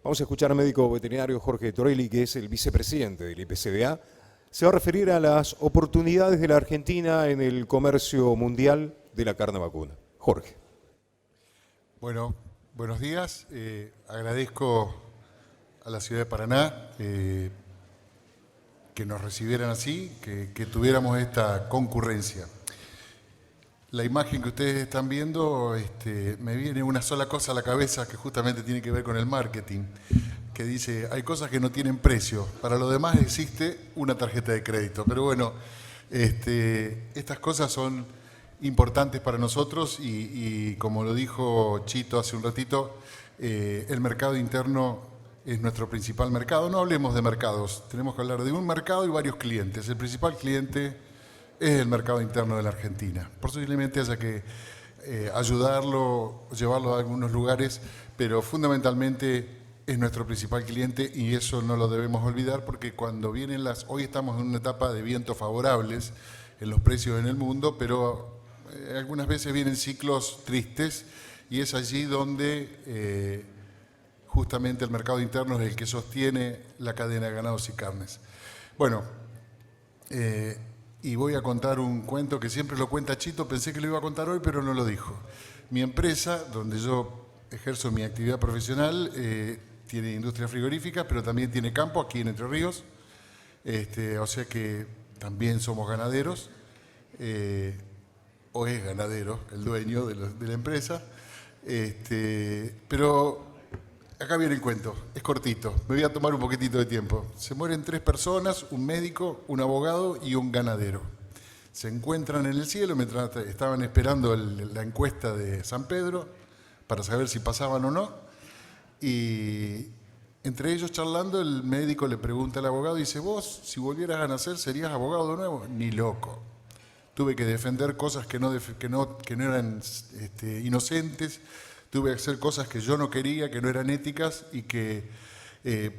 Vamos a escuchar al médico veterinario Jorge Torelli, que es el vicepresidente del IPCBA. Se va a referir a las oportunidades de la Argentina en el comercio mundial de la carne vacuna. Jorge. Bueno, buenos días. Agradezco a la ciudad de Paraná que nos recibieran así, que tuviéramos esta concurrencia. La imagen que ustedes están viendo, me viene una sola cosa a la cabeza que justamente tiene que ver con el marketing, que dice, hay cosas que no tienen precio, para lo demás existe una tarjeta de crédito. Pero bueno, estas cosas son importantes para nosotros y como lo dijo Chito hace un ratito, el mercado interno es nuestro principal mercado. No hablemos de mercados, tenemos que hablar de un mercado y varios clientes. El principal cliente es el mercado interno de la Argentina. Posiblemente haya que ayudarlo, llevarlo a algunos lugares, pero fundamentalmente es nuestro principal cliente y eso no lo debemos olvidar porque cuando vienen hoy estamos en una etapa de vientos favorables en los precios en el mundo, pero algunas veces vienen ciclos tristes y es allí donde justamente el mercado interno es el que sostiene la cadena de ganados y carnes. Bueno, y voy a contar un cuento que siempre lo cuenta Chito, pensé que lo iba a contar hoy, pero no lo dijo. Mi empresa, donde yo ejerzo mi actividad profesional, tiene industria frigorífica, pero también tiene campo aquí en Entre Ríos, o sea que también somos ganaderos, o es ganadero el dueño de la empresa, pero acá viene el cuento, es cortito, me voy a tomar un poquitito de tiempo. Se mueren 3 personas, un médico, un abogado y un ganadero. Se encuentran en el cielo mientras estaban esperando la encuesta de San Pedro para saber si pasaban o no. Y entre ellos charlando, el médico le pregunta al abogado y dice, vos, si volvieras a nacer, ¿serías abogado de nuevo? Ni loco. Tuve que defender cosas que no eran inocentes. Tuve que hacer cosas que yo no quería, que no eran éticas y que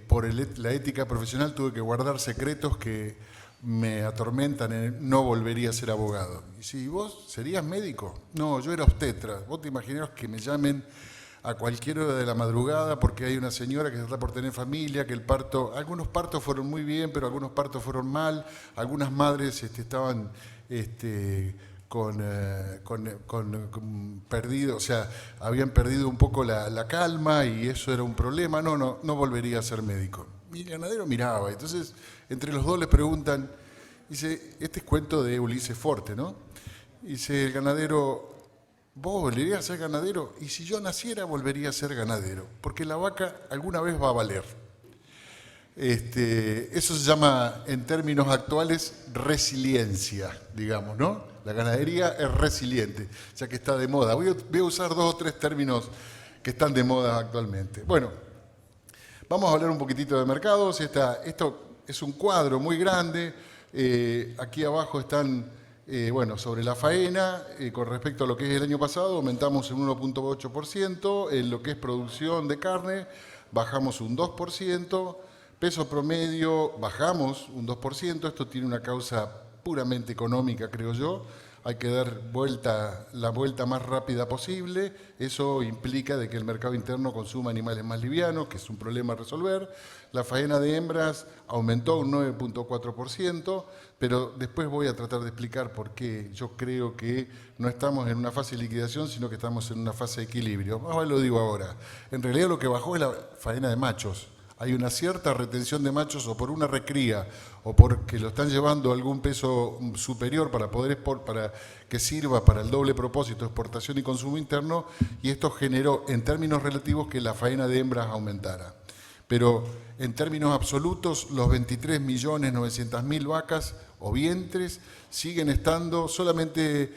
por la ética profesional tuve que guardar secretos que me atormentan. No volvería a ser abogado. Y si vos serías médico, no, yo era obstetra. Vos te imaginás que me llamen a cualquier hora de la madrugada porque hay una señora que está por tener familia, que algunos partos fueron muy bien, pero algunos partos fueron mal. Algunas madres estaban perdido, o sea, habían perdido un poco la calma y eso era un problema. No volvería a ser médico. Y el ganadero miraba, entonces entre los dos le preguntan, dice, este es cuento de Ulises Forte, ¿no? Dice el ganadero, ¿vos volverías a ser ganadero? Y si yo naciera volvería a ser ganadero, porque la vaca alguna vez va a valer. Eso se llama, en términos actuales, resiliencia, digamos, ¿no? La ganadería es resiliente, ya que está de moda. Voy a usar 2 o 3 términos que están de moda actualmente. Bueno, vamos a hablar un poquitito de mercados. Esto es un cuadro muy grande. Aquí abajo están, sobre la faena. Con respecto a lo que es el año pasado, aumentamos en 1.8%. En lo que es producción de carne, bajamos un 2%. Peso promedio, bajamos un 2%, esto tiene una causa puramente económica, creo yo. Hay que dar la vuelta más rápida posible. Eso implica de que el mercado interno consuma animales más livianos, que es un problema a resolver. La faena de hembras aumentó un 9.4%, pero después voy a tratar de explicar por qué yo creo que no estamos en una fase de liquidación, sino que estamos en una fase de equilibrio. Más lo digo ahora. En realidad lo que bajó es la faena de machos. Hay una cierta retención de machos o por una recría o porque lo están llevando a algún peso superior para que sirva para el doble propósito, exportación y consumo interno, y esto generó en términos relativos que la faena de hembras aumentara. Pero en términos absolutos, los 23.900.000 vacas o vientres siguen estando, solamente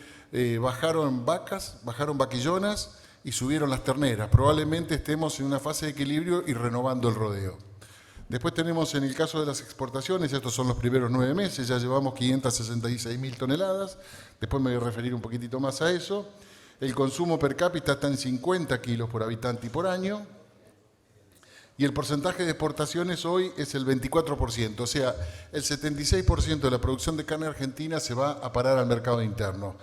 bajaron vacas, bajaron vaquillonas, y subieron las terneras. Probablemente estemos en una fase de equilibrio y renovando el rodeo. Después tenemos en el caso de las exportaciones, estos son los primeros 9 meses, ya llevamos 566.000 toneladas, después me voy a referir un poquitito más a eso. El consumo per cápita está en 50 kilos por habitante y por año, y el porcentaje de exportaciones hoy es el 24%, o sea, el 76% de la producción de carne argentina se va a parar al mercado interno.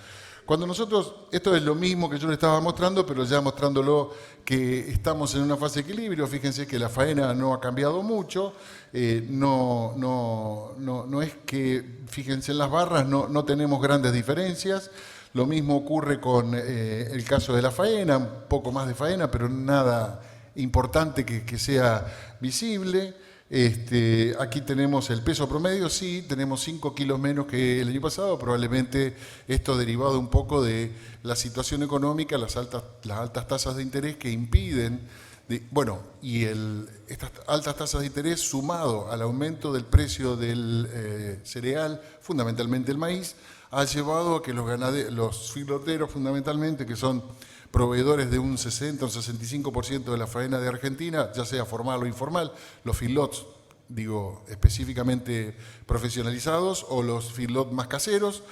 Cuando nosotros, esto es lo mismo que yo le estaba mostrando, pero ya mostrándolo que estamos en una fase de equilibrio, fíjense que la faena no ha cambiado mucho, no es que, fíjense en las barras, no tenemos grandes diferencias. Lo mismo ocurre con el caso de la faena, un poco más de faena, pero nada importante que sea visible. Aquí tenemos el peso promedio, sí, tenemos 5 kilos menos que el año pasado, probablemente esto derivado un poco de la situación económica, las altas tasas de interés que impiden, estas altas tasas de interés sumado al aumento del precio del cereal, fundamentalmente el maíz, ha llevado a que los filoteros fundamentalmente, que son proveedores de un 60 o 65% de la faena de Argentina, ya sea formal o informal, los feedlots, digo, específicamente profesionalizados, o los feedlots más caseros,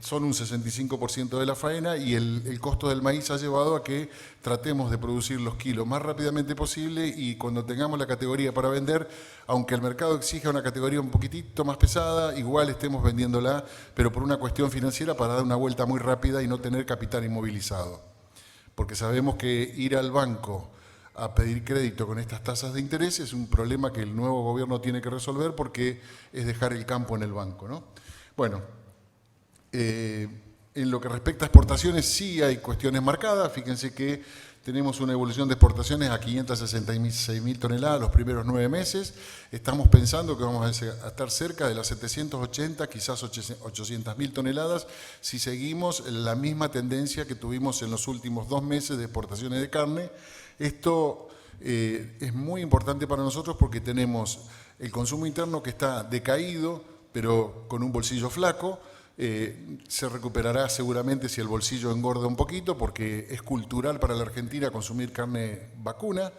son un 65% de la faena, y el costo del maíz ha llevado a que tratemos de producir los kilos más rápidamente posible, y cuando tengamos la categoría para vender, aunque el mercado exija una categoría un poquitito más pesada, igual estemos vendiéndola, pero por una cuestión financiera, para dar una vuelta muy rápida y no tener capital inmovilizado. Porque sabemos que ir al banco a pedir crédito con estas tasas de interés es un problema que el nuevo gobierno tiene que resolver, porque es dejar el campo en el banco, ¿no? Bueno, en lo que respecta a exportaciones sí hay cuestiones marcadas. Fíjense que tenemos una evolución de exportaciones a 566.000 toneladas los primeros 9 meses. Estamos pensando que vamos a estar cerca de las 780, quizás 800.000 toneladas, si seguimos la misma tendencia que tuvimos en los últimos 2 meses de exportaciones de carne. Esto es muy importante para nosotros porque tenemos el consumo interno que está decaído, pero con un bolsillo flaco. Se recuperará seguramente si el bolsillo engorda un poquito, porque es cultural para la Argentina consumir carne vacuna,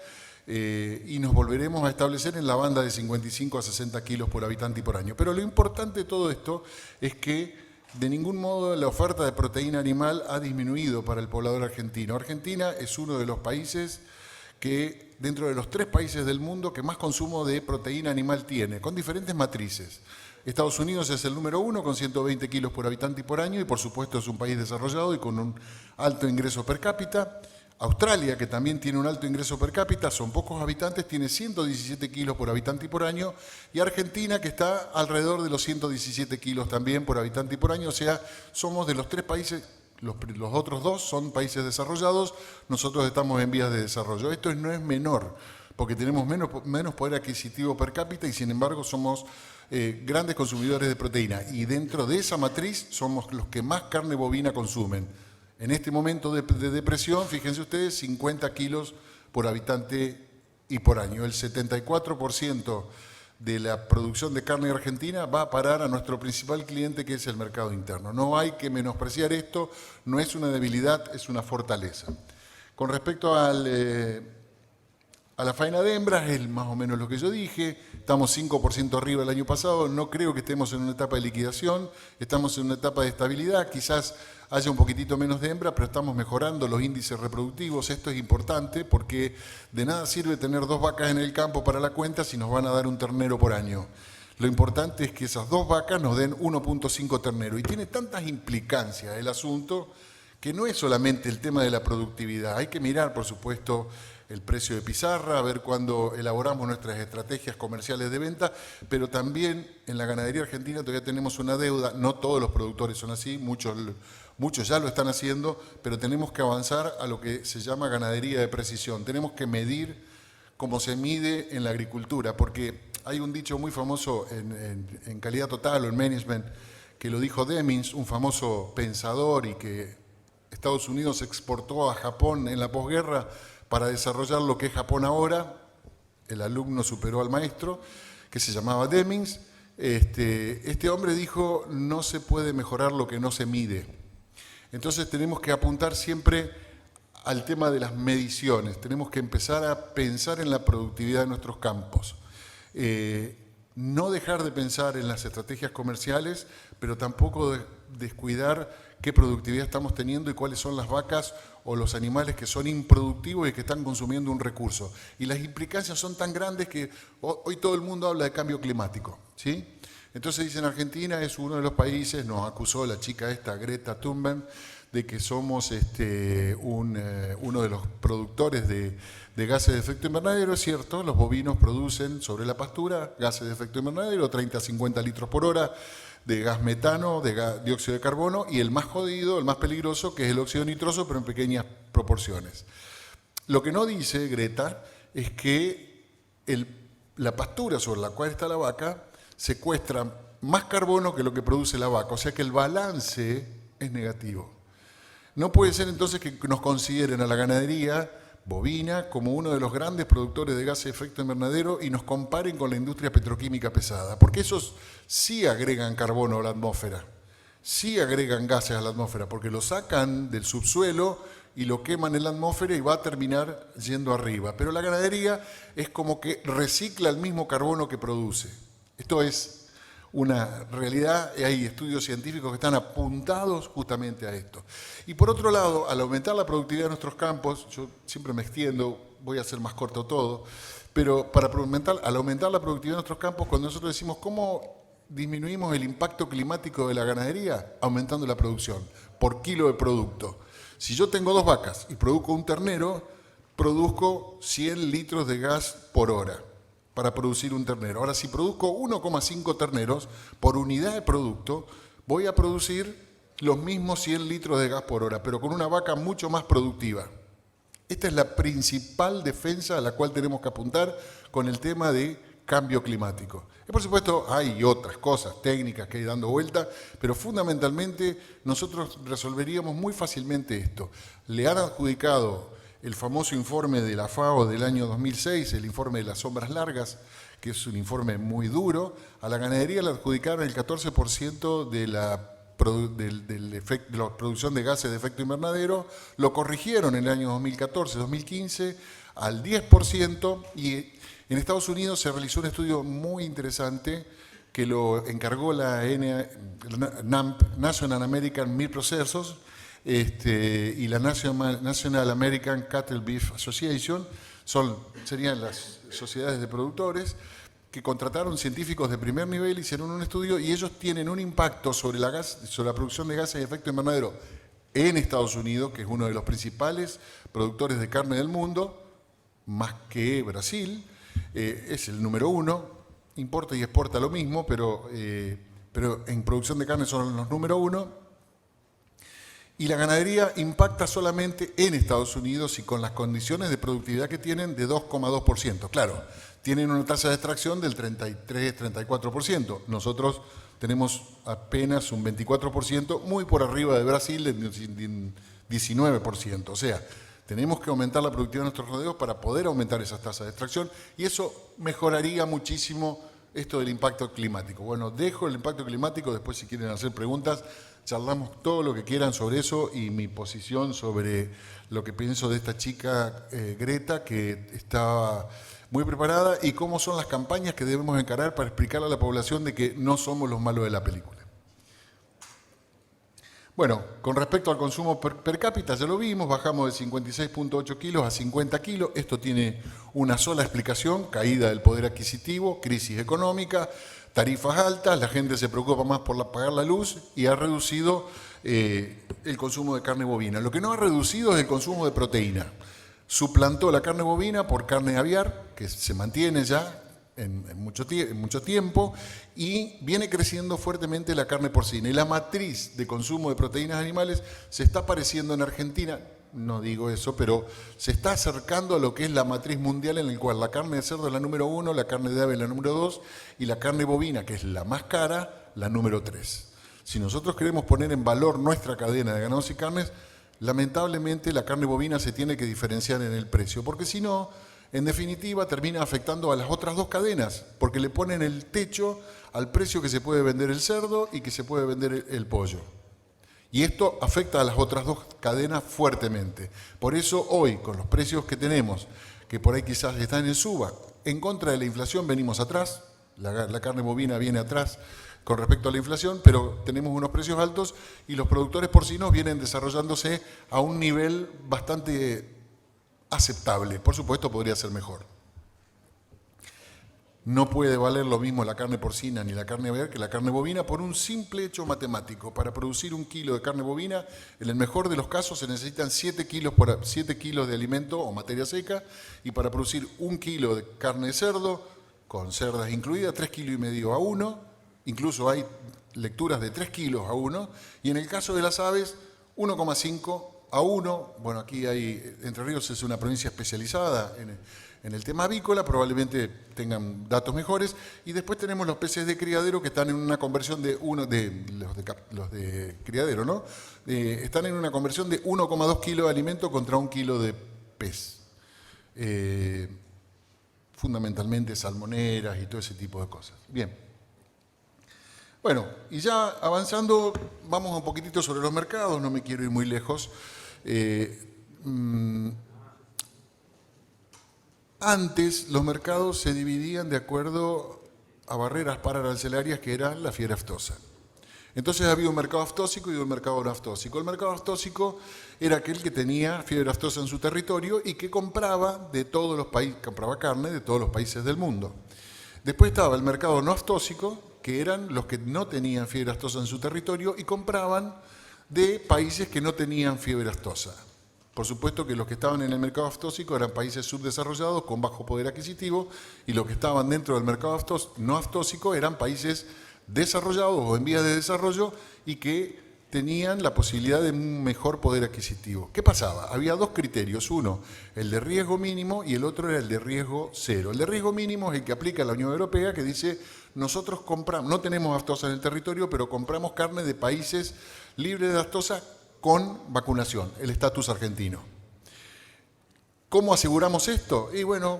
y nos volveremos a establecer en la banda de 55 a 60 kilos por habitante y por año. Pero lo importante de todo esto es que de ningún modo la oferta de proteína animal ha disminuido para el poblador argentino. Argentina es uno de los países que, dentro de los 3 países del mundo, que más consumo de proteína animal tiene, con diferentes matrices. Estados Unidos es el número 1 con 120 kilos por habitante y por año, y por supuesto es un país desarrollado y con un alto ingreso per cápita. Australia, que también tiene un alto ingreso per cápita, son pocos habitantes, tiene 117 kilos por habitante y por año, y Argentina, que está alrededor de los 117 kilos también por habitante y por año. O sea, somos de los 3 países, los otros 2 son países desarrollados, nosotros estamos en vías de desarrollo. Esto no es menor, porque tenemos menos poder adquisitivo per cápita, y sin embargo somos grandes consumidores de proteína, y dentro de esa matriz somos los que más carne bovina consumen. En este momento de depresión, fíjense ustedes, 50 kilos por habitante y por año. El 74% de la producción de carne argentina va a parar a nuestro principal cliente, que es el mercado interno. No hay que menospreciar esto, no es una debilidad, es una fortaleza. Con respecto a la faena de hembras, es más o menos lo que yo dije. Estamos 5% arriba el año pasado. No creo que estemos en una etapa de liquidación, estamos en una etapa de estabilidad. Quizás haya un poquitito menos de hembra, pero estamos mejorando los índices reproductivos. Esto es importante, porque de nada sirve tener 2 vacas en el campo para la cuenta si nos van a dar un ternero por año. Lo importante es que esas 2 vacas nos den 1.5 terneros. Y tiene tantas implicancias el asunto que no es solamente el tema de la productividad. Hay que mirar, por supuesto, el precio de pizarra, a ver cuándo elaboramos nuestras estrategias comerciales de venta, pero también en la ganadería argentina todavía tenemos una deuda. No todos los productores son así, muchos ya lo están haciendo, pero tenemos que avanzar a lo que se llama ganadería de precisión. Tenemos que medir como se mide en la agricultura, porque hay un dicho muy famoso en calidad total o en management, que lo dijo Demings, un famoso pensador, y que Estados Unidos exportó a Japón en la posguerra para desarrollar lo que es Japón ahora. El alumno superó al maestro, que se llamaba Demings. Este hombre dijo: no se puede mejorar lo que no se mide. Entonces tenemos que apuntar siempre al tema de las mediciones, tenemos que empezar a pensar en la productividad de nuestros campos. No dejar de pensar en las estrategias comerciales, pero tampoco descuidar qué productividad estamos teniendo y cuáles son las vacas o los animales que son improductivos y que están consumiendo un recurso. Y las implicancias son tan grandes que hoy todo el mundo habla de cambio climático, ¿sí? Entonces dicen, Argentina es uno de los países, nos acusó la chica esta, Greta Thunberg, de que somos uno de los productores de gases de efecto invernadero. Es cierto, los bovinos producen sobre la pastura gases de efecto invernadero, 30 a 50 litros por hora de gas metano, de dióxido de carbono, y el más jodido, el más peligroso, que es el óxido nitroso, pero en pequeñas proporciones. Lo que no dice Greta es que la pastura sobre la cual está la vaca secuestra más carbono que lo que produce la vaca, o sea que el balance es negativo. No puede ser entonces que nos consideren a la ganadería bovina como uno de los grandes productores de gases de efecto invernadero y nos comparen con la industria petroquímica pesada, porque esos sí agregan carbono a la atmósfera, sí agregan gases a la atmósfera, porque lo sacan del subsuelo y lo queman en la atmósfera y va a terminar yendo arriba. Pero la ganadería es como que recicla el mismo carbono que produce. Esto es una realidad, y hay estudios científicos que están apuntados justamente a esto. Y por otro lado, al aumentar la productividad de nuestros campos, yo siempre me extiendo, voy a hacer más corto todo, pero al aumentar la productividad de nuestros campos, cuando nosotros decimos cómo disminuimos el impacto climático de la ganadería, aumentando la producción por kilo de producto. Si yo tengo 2 vacas y produzco un ternero, produzco 100 litros de gas por hora para producir un ternero. Ahora, si produzco 1,5 terneros por unidad de producto, voy a producir los mismos 100 litros de gas por hora, pero con una vaca mucho más productiva. Esta es la principal defensa a la cual tenemos que apuntar con el tema de cambio climático. Y por supuesto, hay otras cosas técnicas que hay dando vuelta, pero fundamentalmente nosotros resolveríamos muy fácilmente esto. Le han adjudicado el famoso informe de la FAO del año 2006, el informe de las sombras largas, que es un informe muy duro. A la ganadería le adjudicaron el 14% de la producción de gases de efecto invernadero, lo corrigieron en el año 2014-2015 al 10%, y en Estados Unidos se realizó un estudio muy interesante que lo encargó la NAMP, National American Meat Processors, y la National American Cattle Beef Association, serían las sociedades de productores, que contrataron científicos de primer nivel, hicieron un estudio y ellos tienen un impacto sobre la producción de gases de efecto invernadero en Estados Unidos, que es uno de los principales productores de carne del mundo, más que Brasil, es el número 1, importa y exporta lo mismo, pero en producción de carne son los número 1. Y la ganadería impacta solamente en Estados Unidos y con las condiciones de productividad que tienen de 2,2%. Claro, tienen una tasa de extracción del 33-34%. Nosotros tenemos apenas un 24%, muy por arriba de Brasil, del 19%. O sea, tenemos que aumentar la productividad de nuestros rodeos para poder aumentar esas tasas de extracción, y eso mejoraría muchísimo esto del impacto climático. Bueno, dejo el impacto climático, después si quieren hacer preguntas, charlamos todo lo que quieran sobre eso y mi posición sobre lo que pienso de esta chica Greta, que está muy preparada, y cómo son las campañas que debemos encarar para explicarle a la población de que no somos los malos de la película. Bueno, con respecto al consumo per cápita, ya lo vimos, bajamos de 56,8 kilos a 50 kilos. Esto tiene una sola explicación: caída del poder adquisitivo, crisis económica, tarifas altas, la gente se preocupa más por pagar la luz y ha reducido el consumo de carne bovina. Lo que no ha reducido es el consumo de proteína. Suplantó la carne bovina por carne aviar, que se mantiene ya en mucho tiempo, y viene creciendo fuertemente la carne porcina. Y la matriz de consumo de proteínas animales se está pareciendo en Argentina, no digo eso, pero se está acercando a lo que es la matriz mundial, en la cual la carne de cerdo es la número 1, la carne de ave es la número 2 y la carne bovina, que es la más cara, la número 3. Si nosotros queremos poner en valor nuestra cadena de ganados y carnes, lamentablemente la carne bovina se tiene que diferenciar en el precio, porque si no, en definitiva, termina afectando a las otras dos cadenas, porque le ponen el techo al precio que se puede vender el cerdo y que se puede vender el pollo. Y esto afecta a las otras dos cadenas fuertemente. Por eso hoy, con los precios que tenemos, que por ahí quizás están en suba, en contra de la inflación venimos atrás, la carne bovina viene atrás con respecto a la inflación, pero tenemos unos precios altos y los productores porcinos vienen desarrollándose a un nivel bastante aceptable. Por supuesto, podría ser mejor. No puede valer lo mismo la carne porcina ni la carne aviar que la carne bovina por un simple hecho matemático. Para producir 1 kilo de carne bovina, en el mejor de los casos se necesitan 7 kilos de alimento o materia seca, y para producir 1 kilo de carne de cerdo, con cerdas incluidas, 3,5 kilos a 1, incluso hay lecturas de 3 kilos a 1, y en el caso de las aves, 1,5 a 1. Bueno, aquí hay, Entre Ríos es una provincia especializada en el tema avícola, probablemente tengan datos mejores, y después tenemos los peces de criadero que están en una conversión de los de criadero, ¿no? Están en una conversión de 1,2 kilos de alimento contra 1 kilo de pez. Fundamentalmente salmoneras y todo ese tipo de cosas. Bien. Bueno, y ya avanzando, vamos un poquitito sobre los mercados, no me quiero ir muy lejos. Antes los mercados se dividían de acuerdo a barreras pararancelarias que eran la fiebre aftosa. Entonces había un mercado aftósico y un mercado no aftósico. El mercado aftósico era aquel que tenía fiebre aftosa en su territorio y que compraba de todos los países, compraba carne de todos los países del mundo. Después estaba el mercado no aftósico, que eran los que no tenían fiebre aftosa en su territorio y compraban de países que no tenían fiebre aftosa. Por supuesto que los que estaban en el mercado aftósico eran países subdesarrollados con bajo poder adquisitivo, y los que estaban dentro del mercado no aftósico eran países desarrollados o en vías de desarrollo y que tenían la posibilidad de un mejor poder adquisitivo. ¿Qué pasaba? Había dos criterios, uno el de riesgo mínimo y el otro era el de riesgo cero. El de riesgo mínimo es el que aplica la Unión Europea, que dice: nosotros compramos, no tenemos aftosa en el territorio, pero compramos carne de países libres de aftosa con vacunación, el estatus argentino. ¿Cómo aseguramos esto? Y bueno,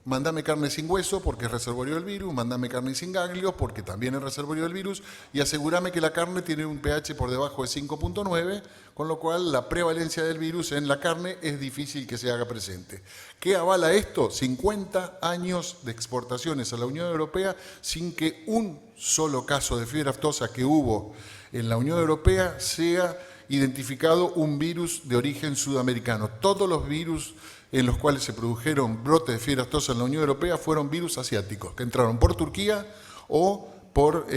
mandame carne sin hueso porque es reservorio del virus, mandame carne sin ganglios porque también es reservorio del virus, y asegúrame que la carne tiene un pH por debajo de 5,9, con lo cual la prevalencia del virus en la carne es difícil que se haga presente. ¿Qué avala esto? 50 años de exportaciones a la Unión Europea sin que un solo caso de fiebre aftosa que hubo en la Unión Europea sea identificado un virus de origen sudamericano. Todos los virus en los cuales se produjeron brotes de fiebre aftosa en la Unión Europea fueron virus asiáticos, que entraron por Turquía o por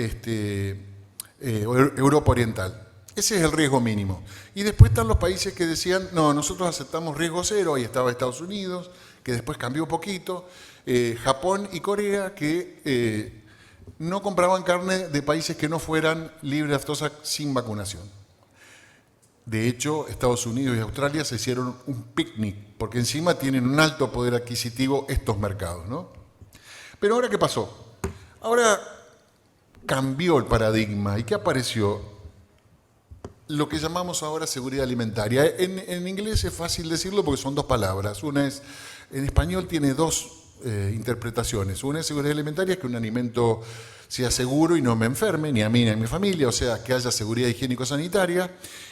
Europa Oriental. Ese es el riesgo mínimo. Y después están los países que decían: no, nosotros aceptamos riesgo cero. Ahí estaba Estados Unidos, que después cambió un poquito, Japón y Corea, que no compraban carne de países que no fueran libres de aftosa sin vacunación. De hecho, Estados Unidos y Australia se hicieron un picnic, porque encima tienen un alto poder adquisitivo estos mercados, ¿no? Pero ahora, ¿qué pasó? Ahora cambió el paradigma. ¿Y qué apareció? Lo que llamamos ahora seguridad alimentaria. En inglés es fácil decirlo porque son dos palabras. Una es, en español tiene dos interpretaciones. Una es seguridad alimentaria, que un alimento sea seguro y no me enferme, ni a mí ni a mi familia, o sea, que haya seguridad higiénico-sanitaria.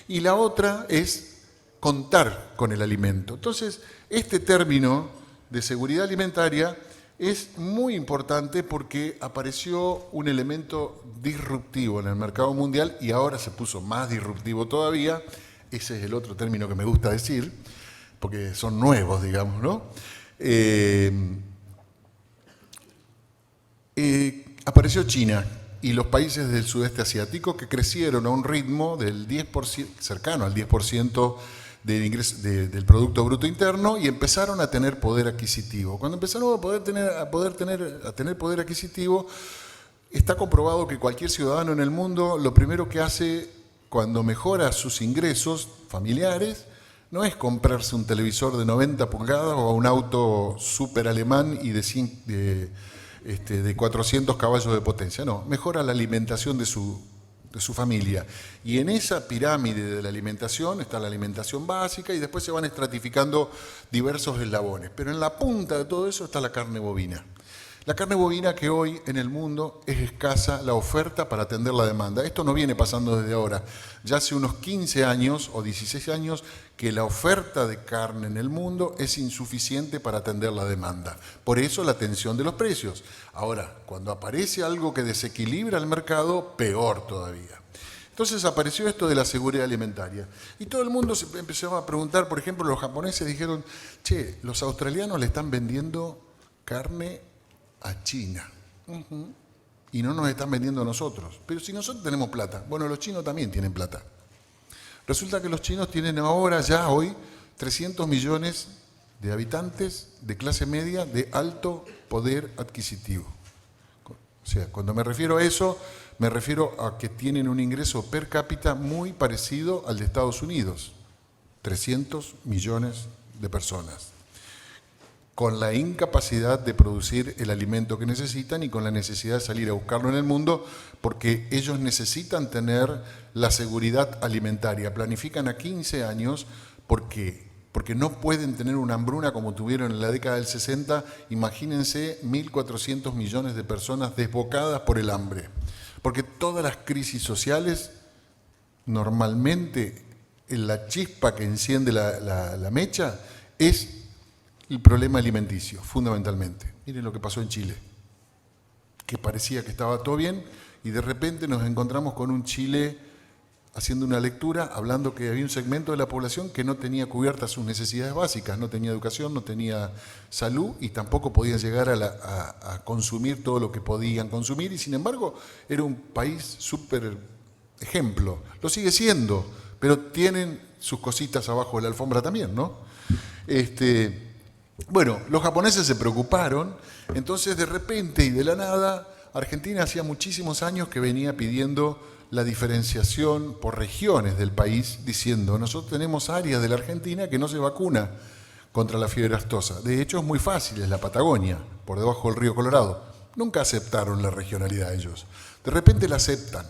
Y la otra es contar con el alimento. Entonces, este término de seguridad alimentaria es muy importante porque apareció un elemento disruptivo en el mercado mundial y ahora se puso más disruptivo todavía. Ese es el otro término que me gusta decir, porque son nuevos, digamos, ¿no? Apareció China y los países del sudeste asiático, que crecieron a un ritmo del 10%, cercano al 10% del Producto Bruto Interno, y empezaron a tener poder adquisitivo. Cuando empezaron a tener poder adquisitivo, está comprobado que cualquier ciudadano en el mundo lo primero que hace cuando mejora sus ingresos familiares no es comprarse un televisor de 90 pulgadas o un auto súper alemán y de 400 caballos de potencia. No, mejora la alimentación de su familia. Y en esa pirámide de la alimentación está la alimentación básica y después se van estratificando diversos eslabones. Pero en la punta de todo eso está la carne bovina. La carne bovina, que hoy en el mundo es escasa la oferta para atender la demanda. Esto no viene pasando desde ahora. Ya hace unos 15 años o 16 años que la oferta de carne en el mundo es insuficiente para atender la demanda. Por eso la tensión de los precios. Ahora, cuando aparece algo que desequilibra el mercado, peor todavía. Entonces apareció esto de la seguridad alimentaria. Y todo el mundo se empezó a preguntar, por ejemplo, los japoneses dijeron: che, los australianos le están vendiendo carne a China. Y no nos están vendiendo a nosotros. Pero si nosotros tenemos plata, bueno, los chinos también tienen plata. Resulta que los chinos tienen ahora, ya hoy, 300 millones de habitantes de clase media de alto poder adquisitivo. O sea, cuando me refiero a eso, me refiero a que tienen un ingreso per cápita muy parecido al de Estados Unidos. 300 millones de personas, con la incapacidad de producir el alimento que necesitan y con la necesidad de salir a buscarlo en el mundo, porque ellos necesitan tener la seguridad alimentaria. Planifican a 15 años porque no pueden tener una hambruna como tuvieron en la década del 60. Imagínense 1.400 millones de personas desbocadas por el hambre. Porque todas las crisis sociales, normalmente, la chispa que enciende la mecha es el problema alimenticio, fundamentalmente. Miren lo que pasó en Chile, que parecía que estaba todo bien y de repente nos encontramos con un Chile haciendo una lectura, hablando que había un segmento de la población que no tenía cubiertas sus necesidades básicas, no tenía educación, no tenía salud y tampoco podían llegar a consumir todo lo que podían consumir, y sin embargo era un país súper ejemplo. Lo sigue siendo, pero tienen sus cositas abajo de la alfombra también, ¿no? Bueno, los japoneses se preocuparon, entonces de repente y de la nada, Argentina hacía muchísimos años que venía pidiendo la diferenciación por regiones del país, diciendo, nosotros tenemos áreas de la Argentina que no se vacuna contra la fiebre aftosa. De hecho, es muy fácil, es la Patagonia, por debajo del río Colorado. Nunca aceptaron la regionalidad ellos. De repente la aceptan.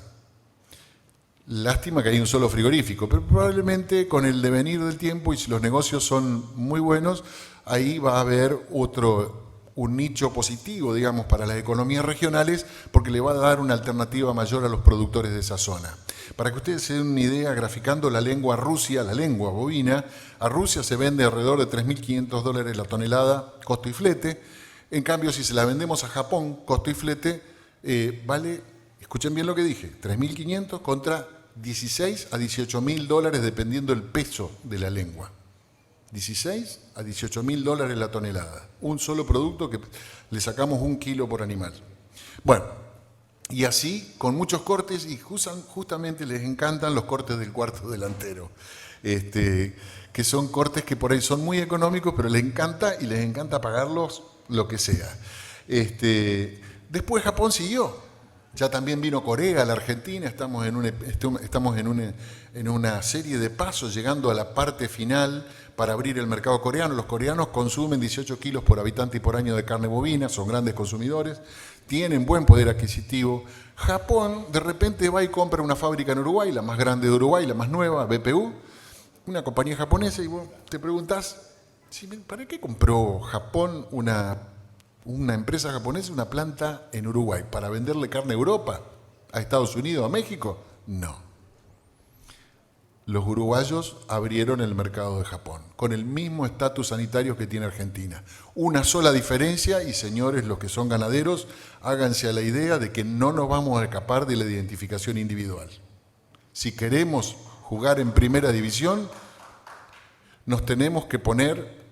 Lástima que hay un solo frigorífico, pero probablemente con el devenir del tiempo y si los negocios son muy buenos, ahí va a haber un nicho positivo, digamos, para las economías regionales, porque le va a dar una alternativa mayor a los productores de esa zona. Para que ustedes se den una idea, graficando la lengua Rusia, la lengua bovina, a Rusia se vende alrededor de $3.500 la tonelada, costo y flete. En cambio, si se la vendemos a Japón, costo y flete, vale, escuchen bien lo que dije, 3.500 contra 16 a 18.000 dólares dependiendo del peso de la lengua. 16 a 18.000 dólares la tonelada. Un solo producto que le sacamos 1 kilo por animal. Bueno, y así con muchos cortes, y justamente les encantan los cortes del cuarto delantero. Que son cortes que por ahí son muy económicos, pero les encanta pagarlos lo que sea. Después Japón siguió. Ya también vino Corea, la Argentina, estamos en una serie de pasos llegando a la parte final para abrir el mercado coreano. Los coreanos consumen 18 kilos por habitante y por año de carne bovina, son grandes consumidores, tienen buen poder adquisitivo. Japón de repente va y compra una fábrica en Uruguay, la más grande de Uruguay, la más nueva, BPU, una compañía japonesa, y vos te preguntás, ¿para qué compró Japón una empresa japonesa, una planta en Uruguay? ¿Para venderle carne a Europa? ¿A Estados Unidos? ¿A México? No. Los uruguayos abrieron el mercado de Japón, con el mismo estatus sanitario que tiene Argentina. Una sola diferencia, y señores, los que son ganaderos, háganse a la idea de que no nos vamos a escapar de la identificación individual. Si queremos jugar en primera división, nos tenemos que poner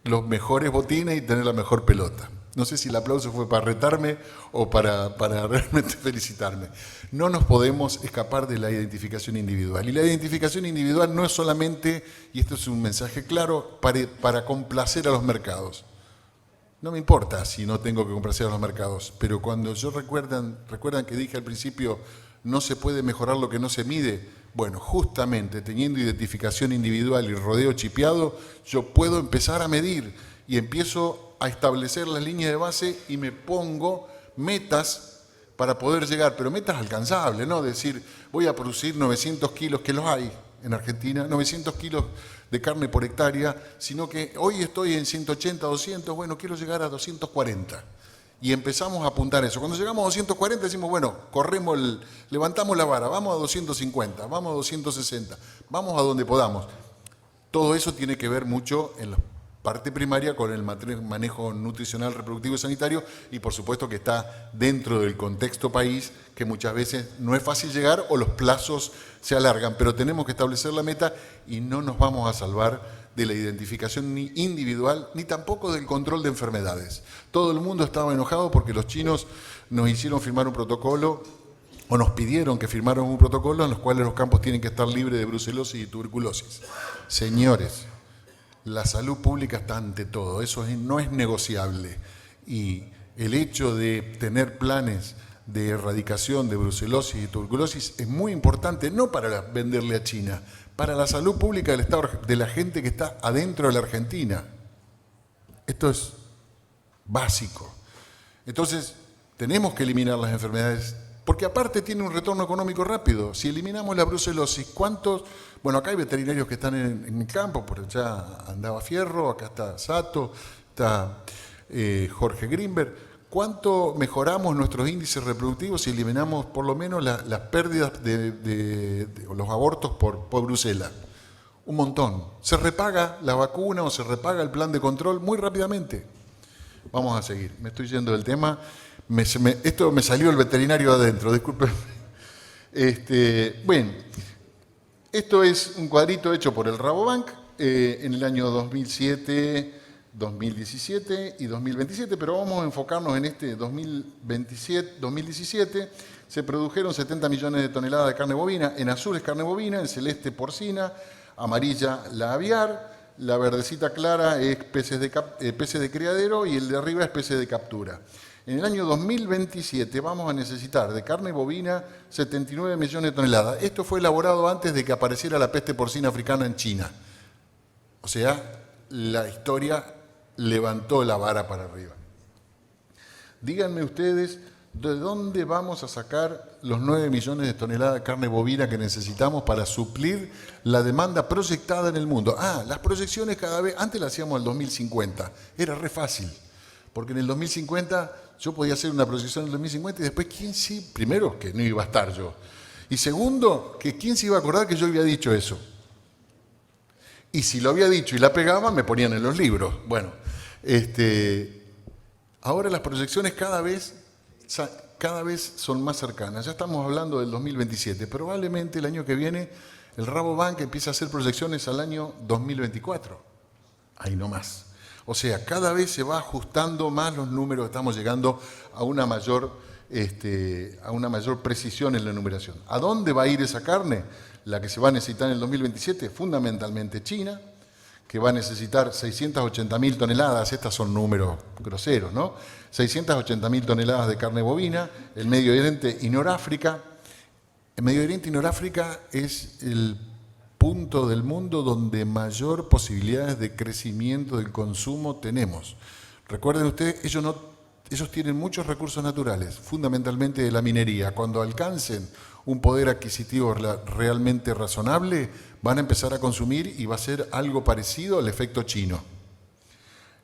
los mejores botines y tener la mejor pelota. No sé si el aplauso fue para retarme o para realmente felicitarme. No nos podemos escapar de la identificación individual. Y la identificación individual no es solamente, y esto es un mensaje claro, para complacer a los mercados. No me importa si no tengo que complacer a los mercados, pero cuando recuerdan que dije al principio, no se puede mejorar lo que no se mide. Bueno, justamente teniendo identificación individual y rodeo chipeado, yo puedo empezar a medir y empiezo a establecer las líneas de base y me pongo metas para poder llegar, pero metas alcanzables, ¿no? Decir, voy a producir 900 kilos, que los hay en Argentina, 900 kilos de carne por hectárea, sino que hoy estoy en 180, 200, bueno, quiero llegar a 240. Y empezamos a apuntar eso. Cuando llegamos a 240 decimos, bueno, levantamos la vara, vamos a 250, vamos a 260, vamos a donde podamos. Todo eso tiene que ver mucho en la parte primaria con el manejo nutricional, reproductivo y sanitario, y por supuesto que está dentro del contexto país, que muchas veces no es fácil llegar o los plazos se alargan, pero tenemos que establecer la meta y no nos vamos a salvar de la identificación individual, ni tampoco del control de enfermedades. Todo el mundo estaba enojado porque los chinos nos hicieron firmar un protocolo, o nos pidieron que firmáramos un protocolo en los cuales los campos tienen que estar libres de brucelosis y tuberculosis. Señores, la salud pública está ante todo, eso no es negociable. Y el hecho de tener planes de erradicación de brucelosis y tuberculosis es muy importante, no para venderle a China, para la salud pública del Estado, de la gente que está adentro de la Argentina. Esto es básico. Entonces, tenemos que eliminar las enfermedades, porque aparte tiene un retorno económico rápido. Si eliminamos la brucelosis, ¿cuántos? Bueno, acá hay veterinarios que están en el campo, por allá andaba Fierro, acá está Sato, está Jorge Grimberg. ¿Cuánto mejoramos nuestros índices reproductivos si eliminamos por lo menos las pérdidas de los abortos por brucela? Un montón. Se repaga la vacuna o se repaga el plan de control muy rápidamente. Vamos a seguir. Me estoy yendo del tema. Esto me salió el veterinario adentro, disculpen. Bueno, esto es un cuadrito hecho por el Rabobank en el año 2007, 2017 y 2027, pero vamos a enfocarnos en este 2017. Se produjeron 70 millones de toneladas de carne bovina. En azul es carne bovina, en celeste porcina, amarilla la aviar, la verdecita clara es peces de criadero y el de arriba es peces de captura. En el año 2027 vamos a necesitar de carne bovina 79 millones de toneladas. Esto fue elaborado antes de que apareciera la peste porcina africana en China. O sea, la historia levantó la vara para arriba. Díganme ustedes, ¿de dónde vamos a sacar los 9 millones de toneladas de carne bovina que necesitamos para suplir la demanda proyectada en el mundo? Las proyecciones cada vez, antes las hacíamos al 2050, era re fácil, porque en el 2050 yo podía hacer una proyección en el 2050 y después, primero, que no iba a estar yo, y segundo, que quién se iba a acordar que yo había dicho eso. Y si lo había dicho y la pegaba, me ponían en los libros. Bueno, ahora las proyecciones cada vez son más cercanas. Ya estamos hablando del 2027. Probablemente el año que viene el Rabobank empiece a hacer proyecciones al año 2024. Ahí no más. O sea, cada vez se va ajustando más los números, estamos llegando a una mayor precisión en la numeración. ¿A dónde va a ir esa carne? La que se va a necesitar en el 2027, fundamentalmente China, que va a necesitar 680.000 toneladas, estas son números groseros, ¿no? 680.000 toneladas de carne bovina, el Medio Oriente y Noráfrica. El Medio Oriente y Noráfrica es el punto del mundo donde mayor posibilidades de crecimiento del consumo tenemos. Recuerden ustedes, ellos tienen muchos recursos naturales, fundamentalmente de la minería. Cuando alcancen un poder adquisitivo realmente razonable, van a empezar a consumir y va a ser algo parecido al efecto chino.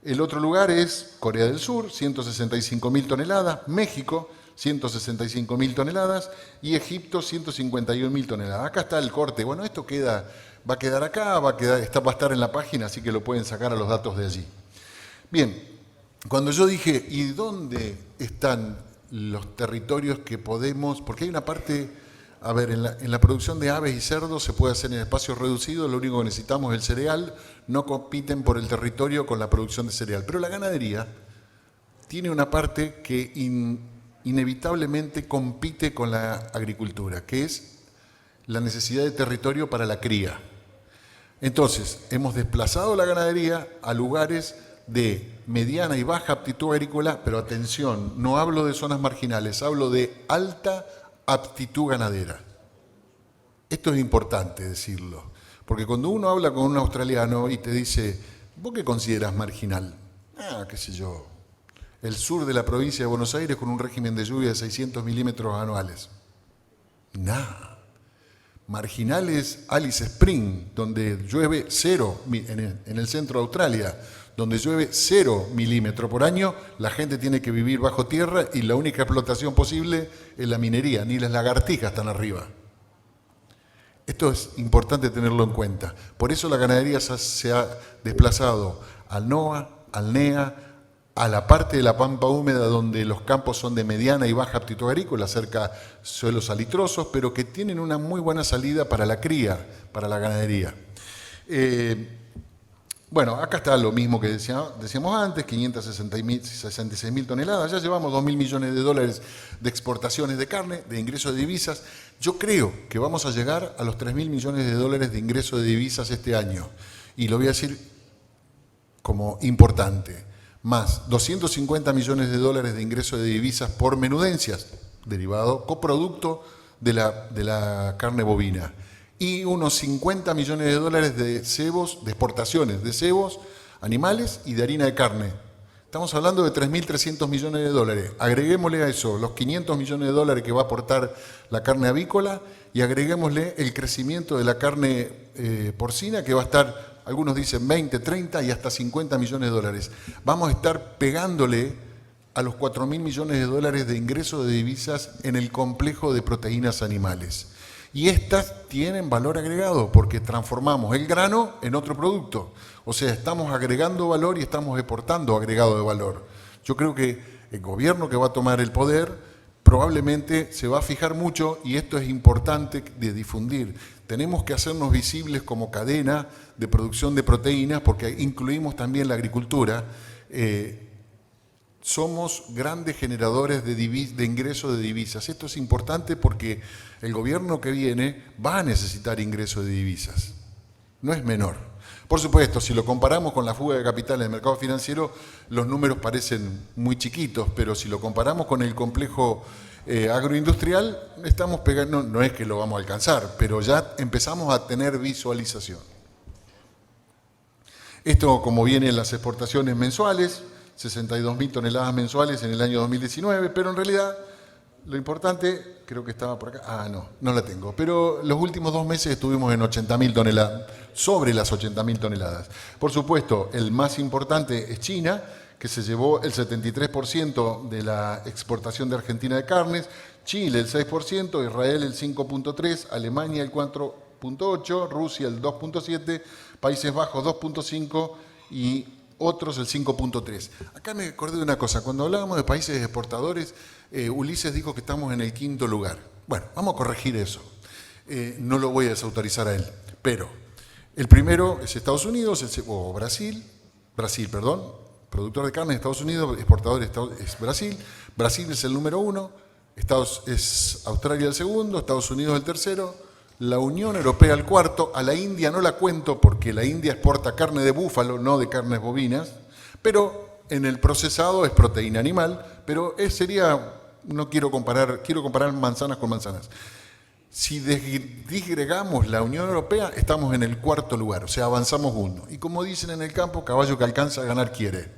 El otro lugar es Corea del Sur, 165.000 toneladas, México, 165.000 toneladas y Egipto, 151.000 toneladas. Acá está el corte. Bueno, esto va a quedar acá, va a estar en la página, así que lo pueden sacar a los datos de allí. Bien, cuando yo dije, ¿y dónde están los territorios que podemos? Porque hay una parte, a ver, en la producción de aves y cerdos se puede hacer en espacios reducidos, lo único que necesitamos es el cereal, no compiten por el territorio con la producción de cereal. Pero la ganadería tiene una parte que inevitablemente compite con la agricultura, que es la necesidad de territorio para la cría. Entonces, hemos desplazado la ganadería a lugares de mediana y baja aptitud agrícola, pero atención, no hablo de zonas marginales, hablo de alta aptitud ganadera. Esto es importante decirlo, porque cuando uno habla con un australiano y te dice, ¿vos qué consideras marginal? Qué sé yo, el sur de la provincia de Buenos Aires con un régimen de lluvia de 600 milímetros anuales. Marginal es Alice Spring, donde llueve 0, en el centro de Australia, donde llueve 0 milímetros por año, la gente tiene que vivir bajo tierra y la única explotación posible es la minería, ni las lagartijas están arriba. Esto es importante tenerlo en cuenta. Por eso la ganadería se ha desplazado al NOA, al NEA, a la parte de la pampa húmeda donde los campos son de mediana y baja aptitud agrícola, cerca suelos salitrosos, pero que tienen una muy buena salida para la cría, para la ganadería. Bueno, acá está lo mismo que decíamos antes, 566.000 toneladas, ya llevamos 2.000 millones de dólares de exportaciones de carne, de ingresos de divisas. Yo creo que vamos a llegar a los 3.000 millones de dólares de ingresos de divisas este año. Y lo voy a decir como importante, más 250 millones de dólares de ingresos de divisas por menudencias, derivado, coproducto de la carne bovina. Y unos 50 millones de dólares de cebos, de exportaciones de cebos, animales y de harina de carne. Estamos hablando de 3.300 millones de dólares. Agreguémosle a eso los 500 millones de dólares que va a aportar la carne avícola y agreguémosle el crecimiento de la carne porcina que va a estar, algunos dicen 20, 30 y hasta 50 millones de dólares. Vamos a estar pegándole a los 4.000 millones de dólares de ingresos de divisas en el complejo de proteínas animales. Y estas tienen valor agregado porque transformamos el grano en otro producto. O sea, estamos agregando valor y estamos exportando agregado de valor. Yo creo que el gobierno que va a tomar el poder probablemente se va a fijar mucho, y esto es importante de difundir. Tenemos que hacernos visibles como cadena de producción de proteínas porque incluimos también la agricultura. Somos grandes generadores de ingresos de divisas. Esto es importante porque el gobierno que viene va a necesitar ingresos de divisas. No es menor. Por supuesto, si lo comparamos con la fuga de capitales del mercado financiero, los números parecen muy chiquitos, pero si lo comparamos con el complejo agroindustrial, estamos pegando, no es que lo vamos a alcanzar, pero ya empezamos a tener visualización. Esto, como vienen las exportaciones mensuales, 62.000 toneladas mensuales en el año 2019, pero en realidad lo importante, creo que estaba por acá, no la tengo, pero los últimos 2 meses estuvimos en 80.000 toneladas, sobre las 80.000 toneladas. Por supuesto, el más importante es China, que se llevó el 73% de la exportación de Argentina de carnes, Chile el 6%, Israel el 5.3%, Alemania el 4.8%, Rusia el 2.7%, Países Bajos 2.5% y otros el 5.3%. Acá me acordé de una cosa, cuando hablábamos de países exportadores, Ulises dijo que estamos en el 5.º lugar. Bueno, vamos a corregir eso. No lo voy a desautorizar a él, pero el primero es Estados Unidos, o Brasil, productor de carne de Estados Unidos, exportador es Brasil. Brasil es el número 1, es Australia el segundo, Estados Unidos el tercero, la Unión Europea el cuarto. A la India no la cuento porque la India exporta carne de búfalo, no de carnes bovinas, pero en el procesado es proteína animal, pero quiero comparar manzanas con manzanas. Si disgregamos la Unión Europea, estamos en el 4.º lugar, o sea, avanzamos 1. Y como dicen en el campo, caballo que alcanza a ganar quiere.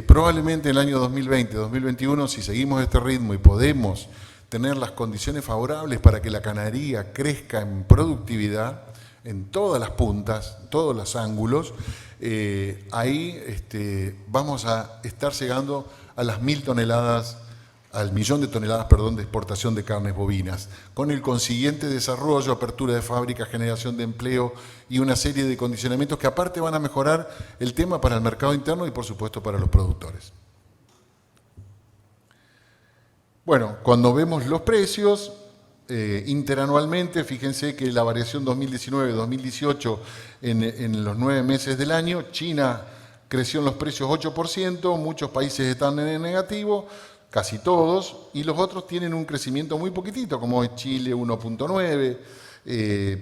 Probablemente en el año 2020, 2021, si seguimos este ritmo y podemos tener las condiciones favorables para que la ganadería crezca en productividad, en todas las puntas, todos los ángulos, ahí vamos a estar llegando a las 1.000 toneladas, al 1.000.000 de toneladas, de exportación de carnes bovinas, con el consiguiente desarrollo, apertura de fábricas, generación de empleo y una serie de condicionamientos que aparte van a mejorar el tema para el mercado interno y por supuesto para los productores. Bueno, cuando vemos los precios, interanualmente, fíjense que la variación 2019-2018 en los 9 meses del año, China creció en los precios 8%, muchos países están en negativo, casi todos, y los otros tienen un crecimiento muy poquitito, como es Chile 1.9%.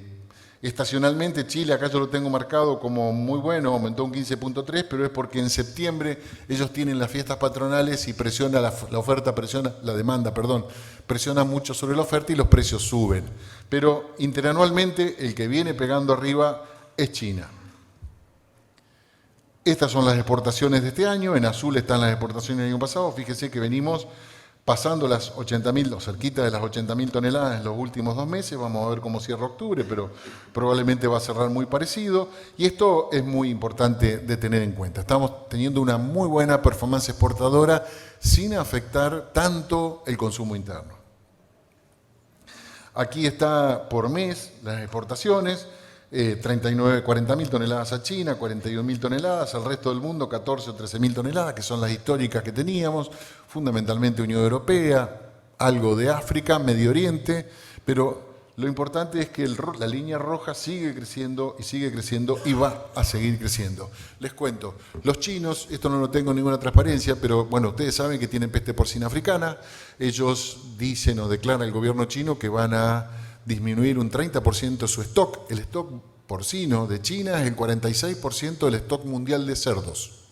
Estacionalmente Chile, acá yo lo tengo marcado como muy bueno, aumentó un 15.3%, pero es porque en septiembre ellos tienen las fiestas patronales y presiona la demanda, presiona mucho sobre la oferta y los precios suben. Pero interanualmente el que viene pegando arriba es China. Estas son las exportaciones de este año, en azul están las exportaciones del año pasado, fíjese que venimos pasando las 80.000 o cerquita de las 80.000 toneladas en los últimos 2 meses, vamos a ver cómo cierra octubre, pero probablemente va a cerrar muy parecido, y esto es muy importante de tener en cuenta. Estamos teniendo una muy buena performance exportadora sin afectar tanto el consumo interno. Aquí está por mes las exportaciones, 40.000 toneladas a China, 41.000 toneladas, al resto del mundo 14 o 13.000 toneladas, que son las históricas que teníamos, fundamentalmente Unión Europea, algo de África, Medio Oriente, pero Lo importante es que la línea roja sigue creciendo y va a seguir creciendo. Les cuento, los chinos, esto no lo tengo en ninguna transparencia, pero bueno, ustedes saben que tienen peste porcina africana. Ellos dicen o declara el gobierno chino que van a disminuir un 30% su stock. El stock porcino de China es el 46% del stock mundial de cerdos.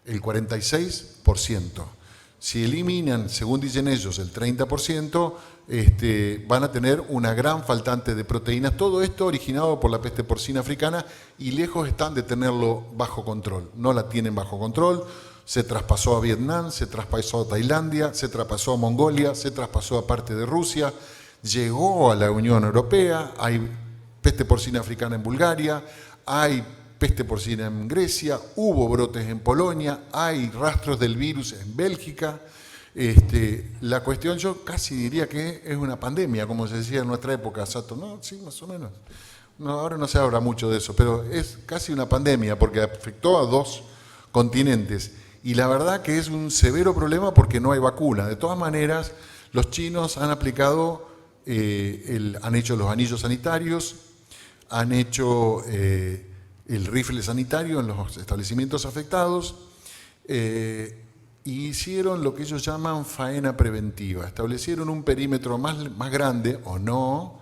El 46%. Si eliminan, según dicen ellos, el 30%, van a tener una gran faltante de proteínas. Todo esto originado por la peste porcina africana y lejos están de tenerlo bajo control. No la tienen bajo control. Se traspasó a Vietnam, se traspasó a Tailandia, se traspasó a Mongolia, se traspasó a parte de Rusia, llegó a la Unión Europea, hay peste porcina africana en Bulgaria, hay peste porcina en Grecia, hubo brotes en Polonia, hay rastros del virus en Bélgica. La cuestión, yo casi diría que es una pandemia, como se decía en nuestra época, Sato, ¿no? Sí, más o menos. No, ahora no se habla mucho de eso, pero es casi una pandemia porque afectó a 2 continentes. Y la verdad que es un severo problema porque no hay vacuna. De todas maneras, los chinos han aplicado, han hecho los anillos sanitarios, han hecho el rifle sanitario en los establecimientos afectados, y hicieron lo que ellos llaman faena preventiva. Establecieron un perímetro más grande, o no,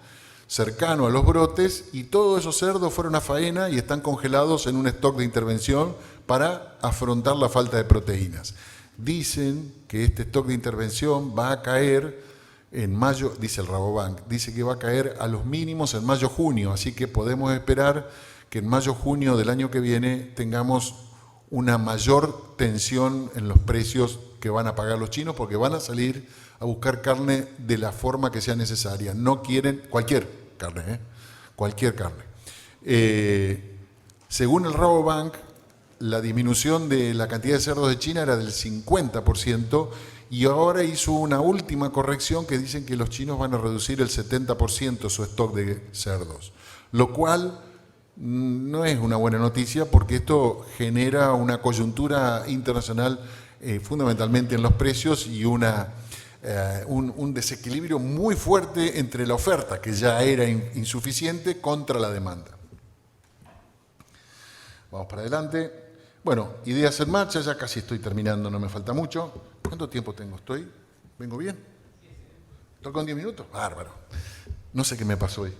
cercano a los brotes, y todos esos cerdos fueron a faena y están congelados en un stock de intervención para afrontar la falta de proteínas. Dicen que este stock de intervención va a caer en mayo, dice el Rabobank, dice que va a caer a los mínimos en mayo-junio, así que podemos esperar que en mayo-junio del año que viene tengamos una mayor tensión en los precios que van a pagar los chinos, porque van a salir a buscar carne de la forma que sea necesaria. No quieren cualquier carne, cualquier carne. Según el Rabobank, la disminución de la cantidad de cerdos de China era del 50%, y ahora hizo una última corrección que dicen que los chinos van a reducir el 70% su stock de cerdos, lo cual no es una buena noticia porque esto genera una coyuntura internacional fundamentalmente en los precios y un desequilibrio muy fuerte entre la oferta, que ya era insuficiente, contra la demanda. Vamos para adelante. Bueno, ideas en marcha, ya casi estoy terminando, no me falta mucho. ¿Cuánto tiempo tengo? ¿Vengo bien? ¿Estoy con 10 minutos? Bárbaro. No sé qué me pasó hoy.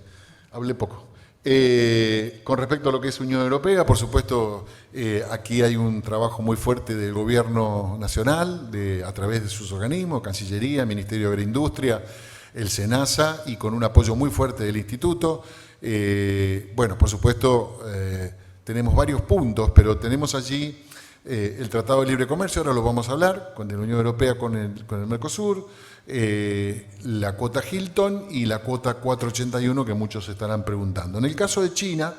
Hablé poco. Con respecto a lo que es Unión Europea, por supuesto, aquí hay un trabajo muy fuerte del Gobierno Nacional, a través de sus organismos, Cancillería, Ministerio de Agroindustria, el SENASA, y con un apoyo muy fuerte del Instituto. Bueno, por supuesto, tenemos varios puntos, pero tenemos allí el Tratado de Libre Comercio, ahora lo vamos a hablar, con la Unión Europea, con el Mercosur, la cuota Hilton y la cuota 481 que muchos se estarán preguntando. En el caso de China,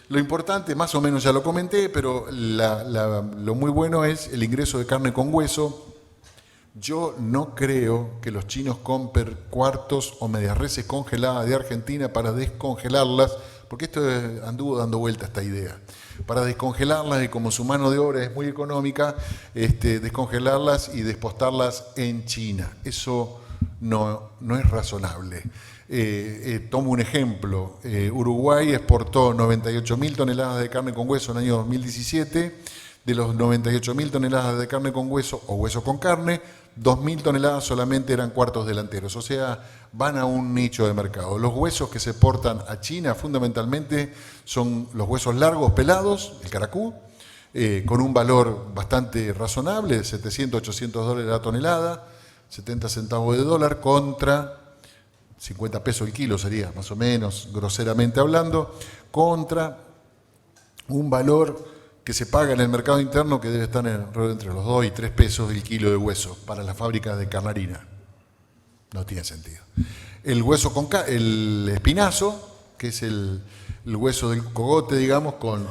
lo importante, más o menos ya lo comenté, pero lo muy bueno es el ingreso de carne con hueso. Yo no creo que los chinos compren cuartos o medias reses congeladas de Argentina para descongelarlas, porque esto anduvo dando vuelta esta idea. Para descongelarlas, y como su mano de obra es muy económica, descongelarlas y despostarlas en China. Eso no es razonable. Tomo un ejemplo. Uruguay exportó 98.000 toneladas de carne con hueso en el año 2017. De los 98.000 toneladas de carne con hueso o hueso con carne, 2.000 toneladas solamente eran cuartos delanteros, o sea, van a un nicho de mercado. Los huesos que se exportan a China fundamentalmente son los huesos largos pelados, el caracú, con un valor bastante razonable, de 700, 800 dólares la tonelada, 70 centavos de dólar contra 50 pesos el kilo sería, más o menos, groseramente hablando, contra un valor que se paga en el mercado interno que debe estar entre los 2 y 3 pesos el kilo de hueso para las fábricas de carnarina. No tiene sentido. El hueso el espinazo, que es el hueso del cogote, digamos, con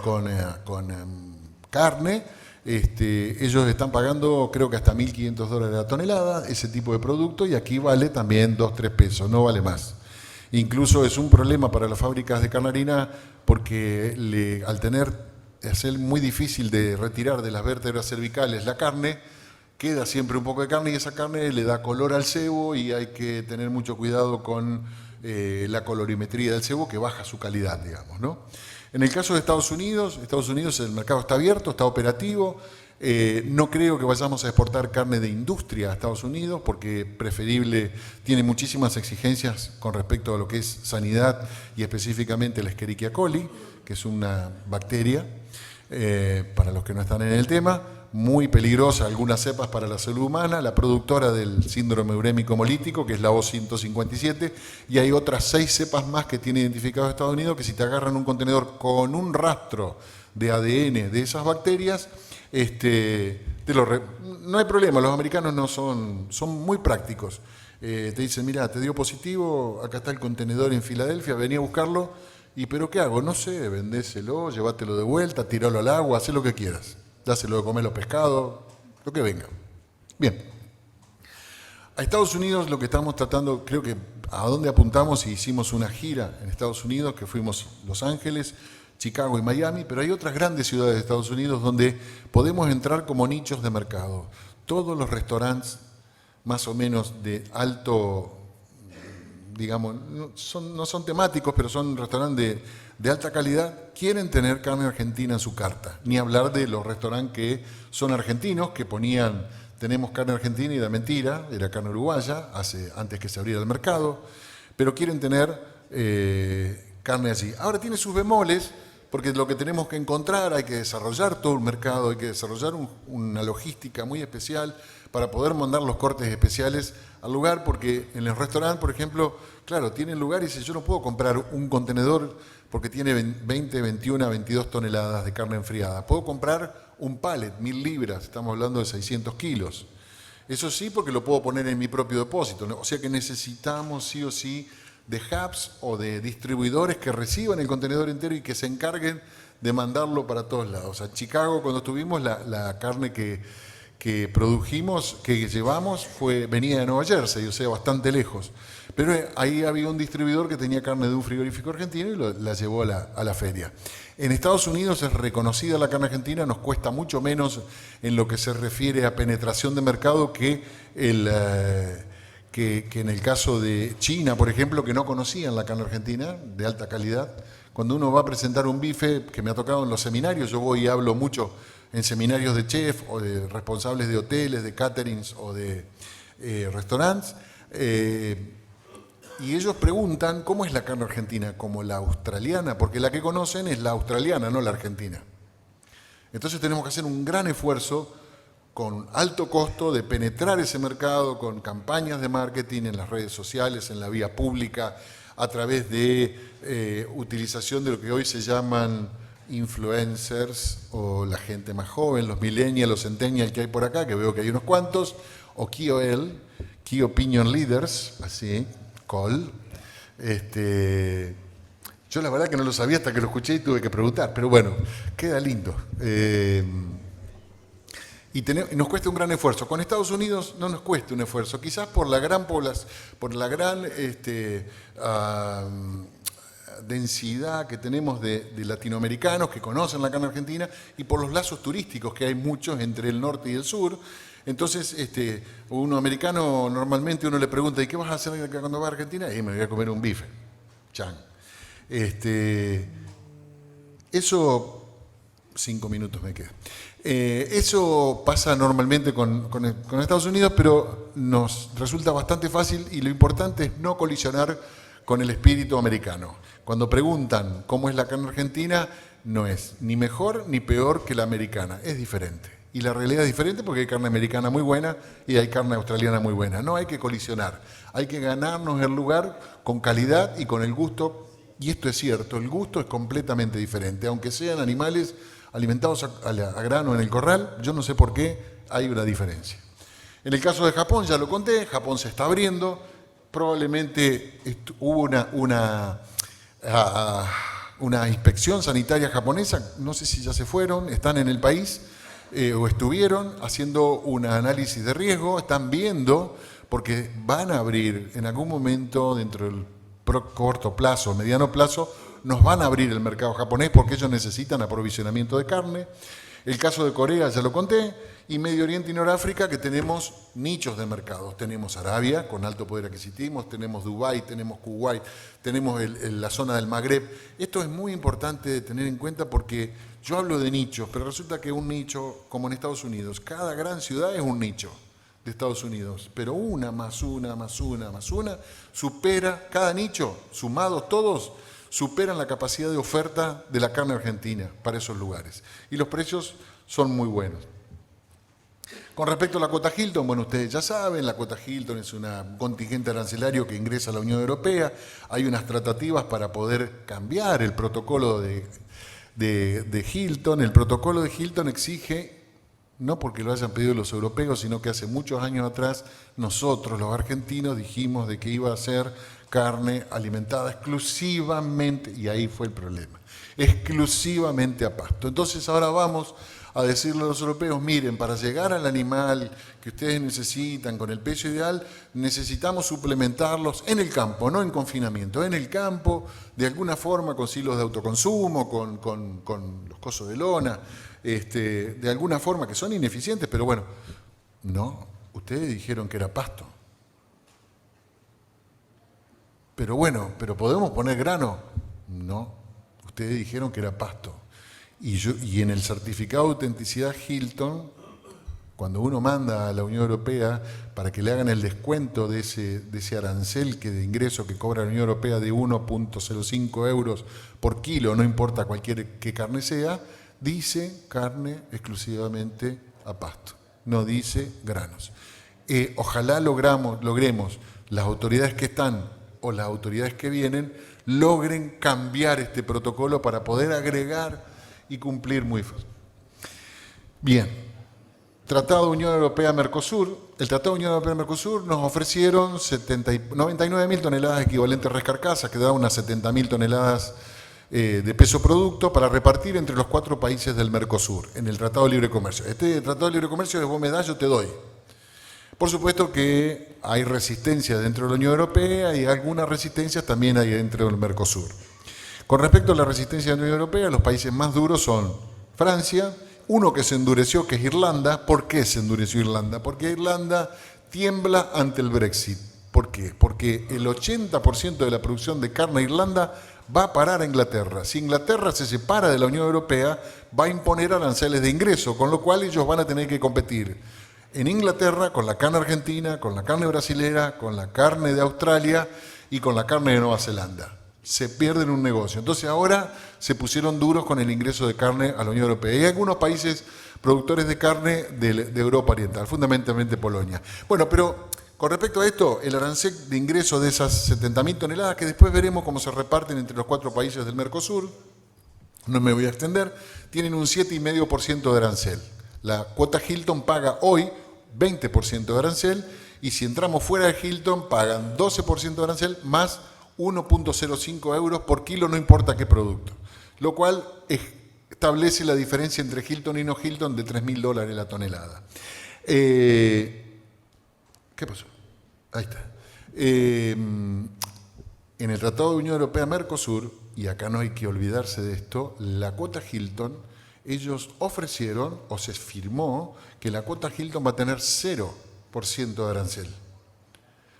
carne, ellos están pagando creo que hasta 1.500 dólares la tonelada, ese tipo de producto, y aquí vale también 2, 3 pesos, no vale más. Incluso es un problema para las fábricas de carnarina porque al ser muy difícil de retirar de las vértebras cervicales la carne, queda siempre un poco de carne y esa carne le da color al cebo y hay que tener mucho cuidado con la colorimetría del cebo que baja su calidad, digamos, ¿no? En el caso de Estados Unidos el mercado está abierto, está operativo. No creo que vayamos a exportar carne de industria a Estados Unidos porque tiene muchísimas exigencias con respecto a lo que es sanidad y específicamente la Escherichia coli, que es una bacteria, para los que no están en el tema, muy peligrosa, algunas cepas para la salud humana, la productora del síndrome urémico hemolítico, que es la O157, y hay otras 6 cepas más que tiene identificado Estados Unidos, que si te agarran un contenedor con un rastro de ADN de esas bacterias, no hay problema, los americanos son muy prácticos. Te dicen, mira, te dio positivo, acá está el contenedor en Filadelfia, vení a buscarlo, ¿pero qué hago? No sé, vendéselo, llévatelo de vuelta, tiralo al agua, haz lo que quieras. Dáselo de comer los pescados, lo que venga. Bien. A Estados Unidos lo que estamos tratando, creo que a dónde apuntamos y hicimos una gira en Estados Unidos, que fuimos Los Ángeles, Chicago y Miami, pero hay otras grandes ciudades de Estados Unidos donde podemos entrar como nichos de mercado. Todos los restaurantes más o menos de alto, digamos, no son temáticos, pero son restaurantes de alta calidad, quieren tener carne argentina en su carta. Ni hablar de los restaurantes que son argentinos, que ponían, tenemos carne argentina y era mentira, era carne uruguaya, antes que se abriera el mercado, pero quieren tener carne así. Ahora tiene sus bemoles, porque lo que tenemos que encontrar, hay que desarrollar todo un mercado, hay que desarrollar una logística muy especial para poder mandar los cortes especiales al lugar, porque en el restaurante, por ejemplo, claro, tienen lugar y dice, yo no puedo comprar un contenedor porque tiene 20, 21, 22 toneladas de carne enfriada. Puedo comprar un pallet, 1000 libras, estamos hablando de 600 kilos. Eso sí, porque lo puedo poner en mi propio depósito, ¿no? O sea que necesitamos sí o sí de hubs o de distribuidores que reciban el contenedor entero y que se encarguen de mandarlo para todos lados. A Chicago, cuando estuvimos, la carne que produjimos, que llevamos, venía de Nueva Jersey, o sea, bastante lejos. Pero ahí había un distribuidor que tenía carne de un frigorífico argentino y la llevó a la feria. En Estados Unidos es reconocida la carne argentina, nos cuesta mucho menos en lo que se refiere a penetración de mercado que en el caso de China, por ejemplo, que no conocían la carne argentina de alta calidad. Cuando uno va a presentar un bife, que me ha tocado en los seminarios, yo voy y hablo mucho en seminarios de chef o de responsables de hoteles, de caterings o de restaurantes, y ellos preguntan cómo es la carne argentina, como la australiana, porque la que conocen es la australiana, no la argentina. Entonces tenemos que hacer un gran esfuerzo con alto costo de penetrar ese mercado con campañas de marketing en las redes sociales, en la vía pública, a través de utilización de lo que hoy se llaman influencers o la gente más joven, los millennials, los centennials que hay por acá, que veo que hay unos cuantos, o KOL, Key Opinion Leaders, así, COL. Yo la verdad que no lo sabía hasta que lo escuché y tuve que preguntar, pero bueno, queda lindo. Y nos cuesta un gran esfuerzo. Con Estados Unidos no nos cuesta un esfuerzo, quizás por la gran población, por la gran densidad que tenemos de latinoamericanos que conocen la carne argentina y por los lazos turísticos que hay muchos entre el norte y el sur. Entonces, uno americano normalmente uno le pregunta, ¿y qué vas a hacer cuando vas a Argentina? Y me voy a comer un bife. Chan. Eso, 5 minutos me quedan. Eso pasa normalmente con Estados Unidos, pero nos resulta bastante fácil y lo importante es no colisionar con el espíritu americano. Cuando preguntan cómo es la carne argentina, no es ni mejor ni peor que la americana, es diferente. Y la realidad es diferente porque hay carne americana muy buena y hay carne australiana muy buena. No hay que colisionar, hay que ganarnos el lugar con calidad y con el gusto. Y esto es cierto, el gusto es completamente diferente. Aunque sean animales alimentados a grano en el corral, yo no sé por qué hay una diferencia. En el caso de Japón, ya lo conté, Japón se está abriendo. Probablemente hubo una inspección sanitaria japonesa, no sé si ya se fueron, están en el país o estuvieron haciendo un análisis de riesgo, están viendo, porque van a abrir en algún momento dentro del corto plazo, mediano plazo, nos van a abrir el mercado japonés porque ellos necesitan aprovisionamiento de carne. El caso de Corea ya lo conté, y Medio Oriente y Noráfrica, que tenemos nichos de mercados. Tenemos Arabia, con alto poder adquisitivo, tenemos Dubái, tenemos Kuwait, tenemos la zona del Magreb. Esto es muy importante de tener en cuenta porque yo hablo de nichos, pero resulta que un nicho, como en Estados Unidos, cada gran ciudad es un nicho de Estados Unidos, pero una más una más una más una supera, cada nicho, sumados todos, superan la capacidad de oferta de la carne argentina para esos lugares. Y los precios son muy buenos. Con respecto a la cuota Hilton, bueno, ustedes ya saben, la cuota Hilton es un contingente arancelario que ingresa a la Unión Europea. Hay unas tratativas para poder cambiar el protocolo de Hilton. El protocolo de Hilton exige, no porque lo hayan pedido los europeos, sino que hace muchos años atrás nosotros, los argentinos, dijimos de que iba a ser carne alimentada exclusivamente, y ahí fue el problema, exclusivamente a pasto. Entonces ahora vamos a decirle a los europeos, miren, para llegar al animal que ustedes necesitan con el peso ideal, necesitamos suplementarlos en el campo, no en confinamiento, en el campo, de alguna forma con silos de autoconsumo, con los cosos de lona, de alguna forma que son ineficientes, pero bueno, no, ustedes dijeron que era pasto. Pero bueno, ¿pero podemos poner grano? No, ustedes dijeron que era pasto. Y en el certificado de autenticidad Hilton, cuando uno manda a la Unión Europea para que le hagan el descuento de ese arancel de ingreso que cobra la Unión Europea de 1,05 euros por kilo, no importa qué carne sea, dice carne exclusivamente a pasto, no dice granos. Ojalá logremos, las autoridades que están o las autoridades que vienen, logren cambiar este protocolo para poder agregar y cumplir muy fácil. Bien, Tratado Unión Europea-Mercosur. El Tratado Unión Europea-Mercosur nos ofrecieron 99.000 toneladas equivalentes res carcasas, que da unas 70.000 toneladas de peso producto para repartir entre los 4 países del Mercosur en el Tratado de Libre Comercio. Este Tratado de Libre Comercio es vos me das, yo te doy. Por supuesto que hay resistencia dentro de la Unión Europea y algunas resistencias también hay dentro del Mercosur. Con respecto a la resistencia de la Unión Europea, los países más duros son Francia, uno que se endureció, que es Irlanda. ¿Por qué se endureció Irlanda? Porque Irlanda tiembla ante el Brexit. ¿Por qué? Porque el 80% de la producción de carne de Irlanda va a parar a Inglaterra. Si Inglaterra se separa de la Unión Europea, va a imponer aranceles de ingreso, con lo cual ellos van a tener que competir en Inglaterra con la carne argentina, con la carne brasilera, con la carne de Australia y con la carne de Nueva Zelanda. Se pierden un negocio. Entonces ahora se pusieron duros con el ingreso de carne a la Unión Europea. Y hay algunos países productores de carne de Europa Oriental, fundamentalmente Polonia. Bueno, pero con respecto a esto, el arancel de ingreso de esas 70.000 toneladas, que después veremos cómo se reparten entre los 4 países del Mercosur, no me voy a extender, tienen un 7,5% de arancel. La cuota Hilton paga hoy 20% de arancel, y si entramos fuera de Hilton pagan 12% de arancel más 1,05 euros por kilo, no importa qué producto. Lo cual establece la diferencia entre Hilton y no Hilton de $3.000 la tonelada. ¿Qué pasó? Ahí está. En el Tratado de Unión Europea-Mercosur, y acá no hay que olvidarse de esto, la cuota Hilton, ellos ofrecieron o se firmó que la cuota Hilton va a tener 0% de arancel.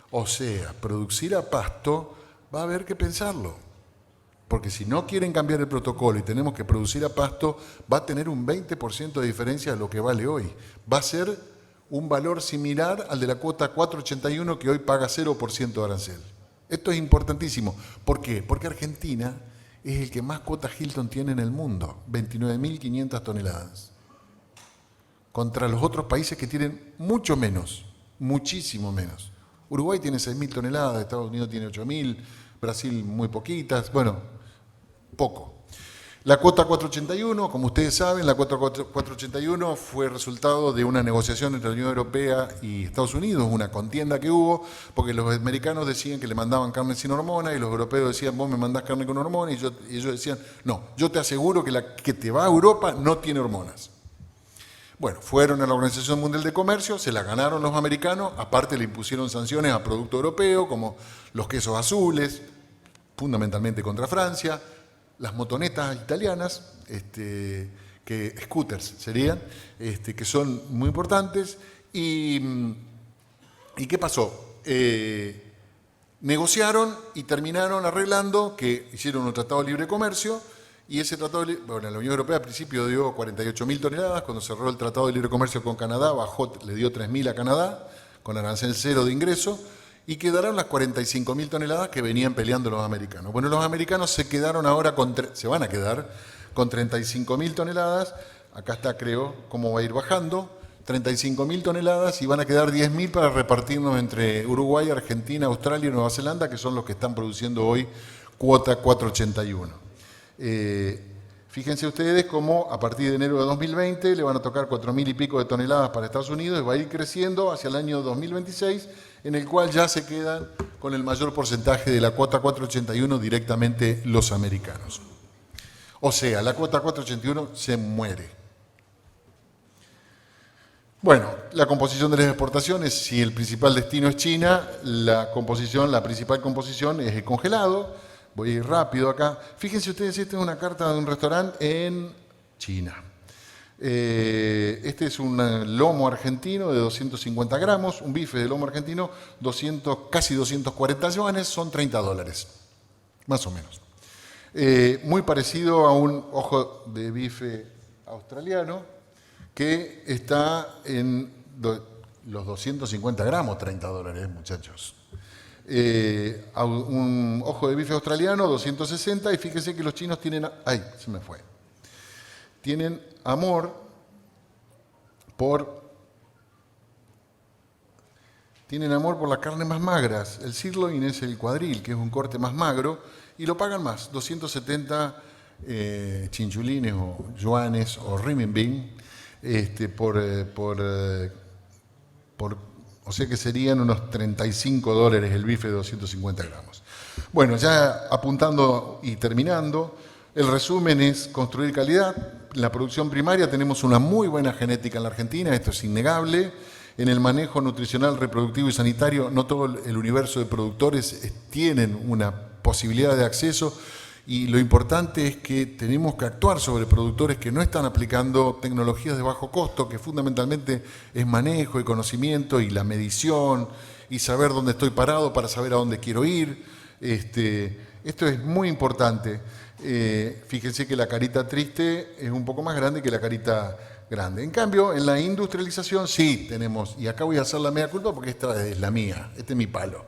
O sea, producir a pasto va a haber que pensarlo, porque si no quieren cambiar el protocolo y tenemos que producir a pasto, va a tener un 20% de diferencia de lo que vale hoy. Va a ser un valor similar al de la cuota 481 que hoy paga 0% de arancel. Esto es importantísimo. ¿Por qué? Porque Argentina es el que más cuota Hilton tiene en el mundo, 29.500 toneladas, contra los otros países que tienen mucho menos, muchísimo menos. Uruguay tiene 6.000 toneladas, Estados Unidos tiene 8.000, Brasil muy poquitas, bueno, poco. La cuota 481, como ustedes saben, la cuota 481 fue resultado de una negociación entre la Unión Europea y Estados Unidos, una contienda que hubo, porque los americanos decían que le mandaban carne sin hormona y los europeos decían, vos me mandás carne con hormona, y ellos decían, no, yo te aseguro que la que te va a Europa no tiene hormonas. Bueno, fueron a la Organización Mundial de Comercio, se la ganaron los americanos, aparte le impusieron sanciones a producto europeo, como los quesos azules, fundamentalmente contra Francia, las motonetas italianas, que scooters serían, que son muy importantes. ¿Y qué pasó? Negociaron y terminaron arreglando que hicieron un tratado de libre comercio, y ese tratado la Unión Europea al principio dio 48.000 toneladas, cuando cerró el tratado de libre comercio con Canadá, le dio 3.000 a Canadá, con arancel cero de ingreso, y quedaron las 45.000 toneladas que venían peleando los americanos. Bueno, los americanos se van a quedar con 35.000 toneladas, acá está creo cómo va a ir bajando, 35.000 toneladas, y van a quedar 10.000 para repartirnos entre Uruguay, Argentina, Australia y Nueva Zelanda, que son los que están produciendo hoy cuota 481. Fíjense ustedes cómo a partir de enero de 2020 le van a tocar 4.000 y pico de toneladas para Estados Unidos, y va a ir creciendo hacia el año 2026, en el cual ya se quedan con el mayor porcentaje de la cuota 481 directamente los americanos. O sea, la cuota 481 se muere. Bueno, la composición de las exportaciones, si el principal destino es China, la principal composición es el congelado. Voy a ir rápido acá. Fíjense ustedes, esta es una carta de un restaurante en China. Este es un lomo argentino de 250 gramos, un bife de lomo argentino, casi 240 yuanes, son $30, más o menos. Muy parecido a un ojo de bife australiano, que está en los 250 gramos, $30, muchachos. Un ojo de bife australiano, 260, y fíjense que los chinos tienen... ¡Ay, se me fue! Tienen amor por las carnes más magras. El sirloin es el cuadril, que es un corte más magro, y lo pagan más, 270 chinchulines o yuanes o renminbi, o sea que serían unos $35 el bife de 250 gramos. Bueno, ya apuntando y terminando, el resumen es construir calidad. En la producción primaria tenemos una muy buena genética en la Argentina, esto es innegable. En el manejo nutricional, reproductivo y sanitario, no todo el universo de productores tienen una posibilidad de acceso, y lo importante es que tenemos que actuar sobre productores que no están aplicando tecnologías de bajo costo, que fundamentalmente es manejo y conocimiento y la medición y saber dónde estoy parado para saber a dónde quiero ir. Esto es muy importante. Fíjense que la carita triste es un poco más grande que la carita grande. En cambio, en la industrialización sí tenemos, y acá voy a hacer la mea culpa porque esta es la mía, este es mi palo.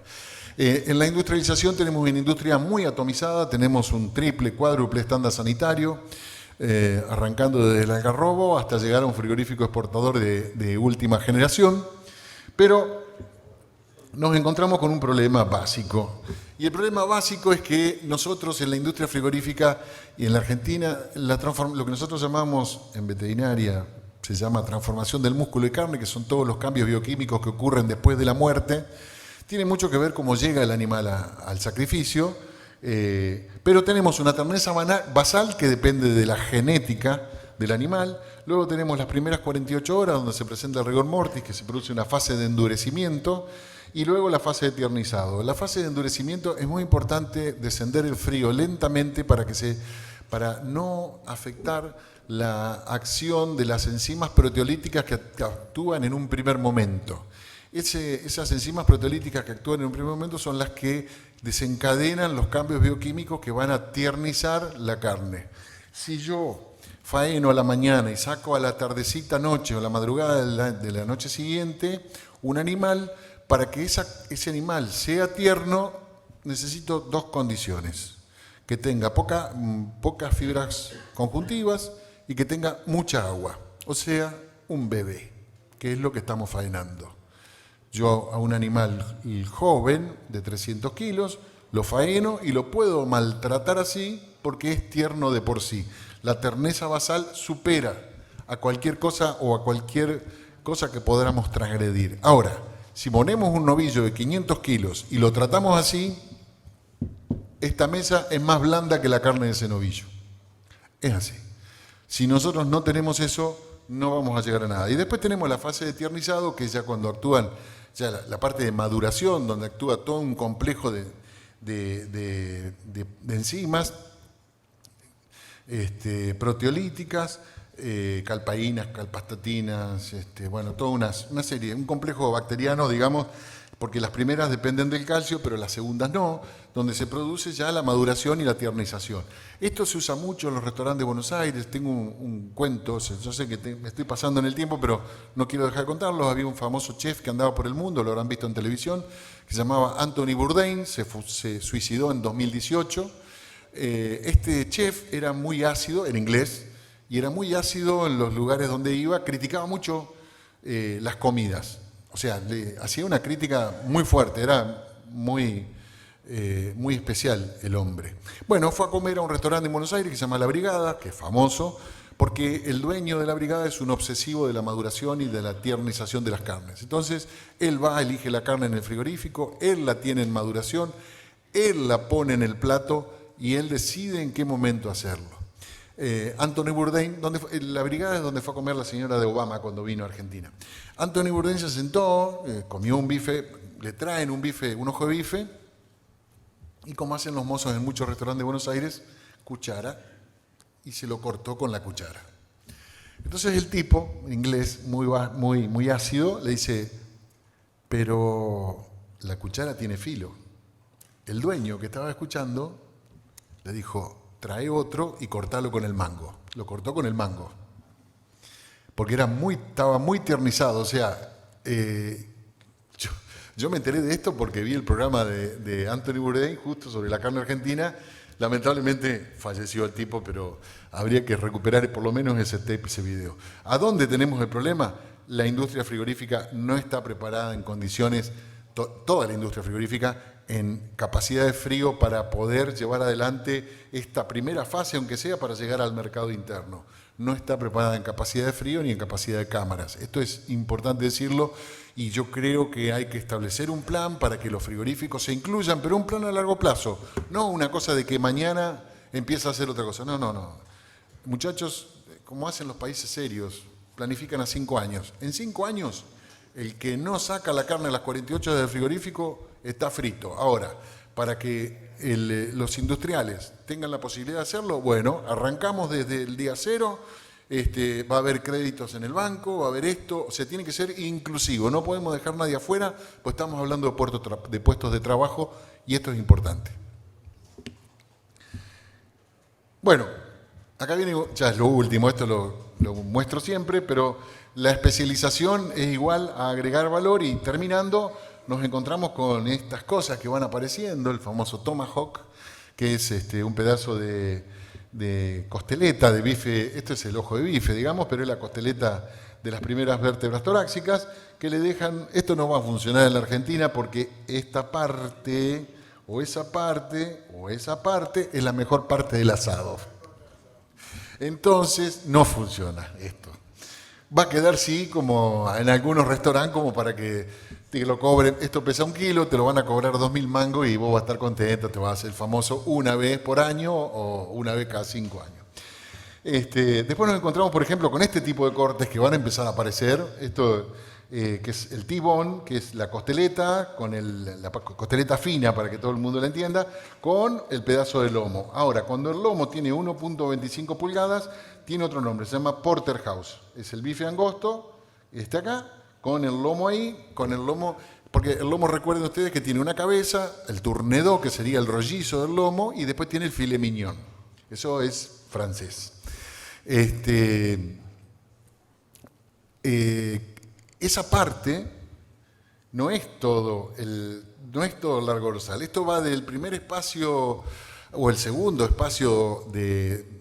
En la industrialización tenemos una industria muy atomizada, tenemos un triple, cuádruple estándar sanitario, arrancando desde el algarrobo hasta llegar a un frigorífico exportador de última generación, pero nos encontramos con un problema básico. Y el problema básico es que nosotros en la industria frigorífica y en la Argentina, lo que nosotros llamamos en veterinaria, se llama transformación del músculo y carne, que son todos los cambios bioquímicos que ocurren después de la muerte, tiene mucho que ver cómo llega el animal al sacrificio, pero tenemos una terneza basal que depende de la genética del animal. Luego tenemos las primeras 48 horas donde se presenta el rigor mortis, que se produce una fase de endurecimiento, y luego la fase de tiernizado. La fase de endurecimiento es muy importante descender el frío lentamente para no afectar la acción de las enzimas proteolíticas que actúan en un primer momento. Esas enzimas proteolíticas que actúan en un primer momento son las que desencadenan los cambios bioquímicos que van a tiernizar la carne. Si yo faeno a la mañana y saco a la tardecita noche o la madrugada de la noche siguiente un animal, para que ese animal sea tierno necesito dos condiciones: que tenga pocas fibras conjuntivas y que tenga mucha agua, o sea, un bebé, que es lo que estamos faenando. Yo a un animal joven de 300 kilos lo faeno y lo puedo maltratar así porque es tierno de por sí. La terneza basal supera a cualquier cosa o a cualquier cosa que podamos transgredir. Ahora, si ponemos un novillo de 500 kilos y lo tratamos así, esta mesa es más blanda que la carne de ese novillo. Es así. Si nosotros no tenemos eso, no vamos a llegar a nada. Y después tenemos la fase de tiernizado, que es ya cuando actúan, ya la parte de maduración, donde actúa todo un complejo de enzimas proteolíticas, calpaínas, calpastatinas, bueno, toda una serie, un complejo bacteriano, digamos, porque las primeras dependen del calcio, pero las segundas no, donde se produce ya la maduración y la tiernización. Esto se usa mucho en los restaurantes de Buenos Aires. Tengo un cuento, yo sé que me estoy pasando en el tiempo, pero no quiero dejar de contarlo. Había un famoso chef que andaba por el mundo, lo habrán visto en televisión, que se llamaba Anthony Bourdain, se suicidó en 2018. Este chef era muy ácido, en inglés, y era muy ácido en los lugares donde iba, criticaba mucho las comidas. O sea, le hacía una crítica muy fuerte, era muy especial el hombre. Bueno, fue a comer a un restaurante en Buenos Aires que se llama La Brigada, que es famoso, porque el dueño de La Brigada es un obsesivo de la maduración y de la tiernización de las carnes. Entonces, él va, elige la carne en el frigorífico, él la tiene en maduración, él la pone en el plato y él decide en qué momento hacerlo. Anthony Bourdain, La Brigada es donde fue a comer la señora de Obama cuando vino a Argentina. Anthony Bourdain se sentó, comió un bife, le traen un bife, un ojo de bife, y como hacen los mozos en muchos restaurantes de Buenos Aires, cuchara, y se lo cortó con la cuchara. Entonces el tipo, en inglés muy ácido, le dice, pero la cuchara tiene filo. El dueño que estaba escuchando le dijo, trae otro y cortalo con el mango. Lo cortó con el mango. Porque estaba muy tiernizado. O sea, yo me enteré de esto porque vi el programa de Anthony Bourdain justo sobre la carne argentina. Lamentablemente falleció el tipo, pero habría que recuperar por lo menos ese tape, ese video. ¿A dónde tenemos el problema? La industria frigorífica no está preparada en condiciones, toda la industria frigorífica, en capacidad de frío para poder llevar adelante esta primera fase, aunque sea para llegar al mercado interno. No está preparada en capacidad de frío ni en capacidad de cámaras. Esto es importante decirlo y yo creo que hay que establecer un plan para que los frigoríficos se incluyan, pero un plan a largo plazo, no una cosa de que mañana empieza a hacer otra cosa. No. Muchachos, como hacen los países serios, planifican a 5 años. En 5 años, el que no saca la carne a las 48 horas del frigorífico está frito. Ahora, para que los industriales tengan la posibilidad de hacerlo, bueno, arrancamos desde el día cero, va a haber créditos en el banco, va a haber esto, o sea, tiene que ser inclusivo, no podemos dejar nadie afuera, pues estamos hablando de puestos de trabajo y esto es importante. Bueno, acá viene, ya es lo último, esto lo muestro siempre, pero la especialización es igual a agregar valor y terminando nos encontramos con estas cosas que van apareciendo, el famoso tomahawk, que es un pedazo de costeleta, de bife, esto es el ojo de bife, digamos, pero es la costeleta de las primeras vértebras torácicas, que le dejan, esto no va a funcionar en la Argentina porque esta parte, o esa parte, o esa parte, es la mejor parte del asado. Entonces, no funciona esto. Va a quedar, sí, como en algunos restaurantes, como para que te lo cobren. Esto pesa 1 kilo, te lo van a cobrar 2.000 mangos y vos vas a estar contento, te vas a hacer famoso una vez por año o una vez cada 5 años. Después nos encontramos, por ejemplo, con este tipo de cortes que van a empezar a aparecer. Esto que es el T-bone, que es la costeleta, con la costeleta fina, para que todo el mundo la entienda, con el pedazo de lomo. Ahora, cuando el lomo tiene 1.25 pulgadas, tiene otro nombre, se llama porterhouse. Es el bife angosto, acá, con el lomo ahí, porque el lomo, recuerden ustedes que tiene una cabeza, el tournedos, que sería el rollizo del lomo, y después tiene el filet mignon. Eso es francés. Esa parte no es todo largo dorsal. Esto va del primer espacio o el segundo espacio de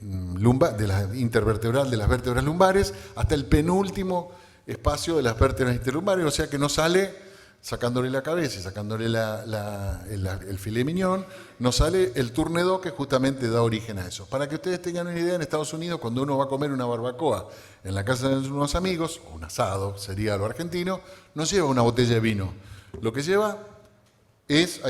la intervertebral de las vértebras lumbares hasta el penúltimo espacio de las vértebras interlumbares, o sea que no sale, sacándole la cabeza y sacándole el filet mignon, no sale el tournedos que justamente da origen a eso. Para que ustedes tengan una idea, en Estados Unidos, cuando uno va a comer una barbacoa en la casa de unos amigos, o un asado, sería lo argentino, no lleva una botella de vino. Lo que lleva es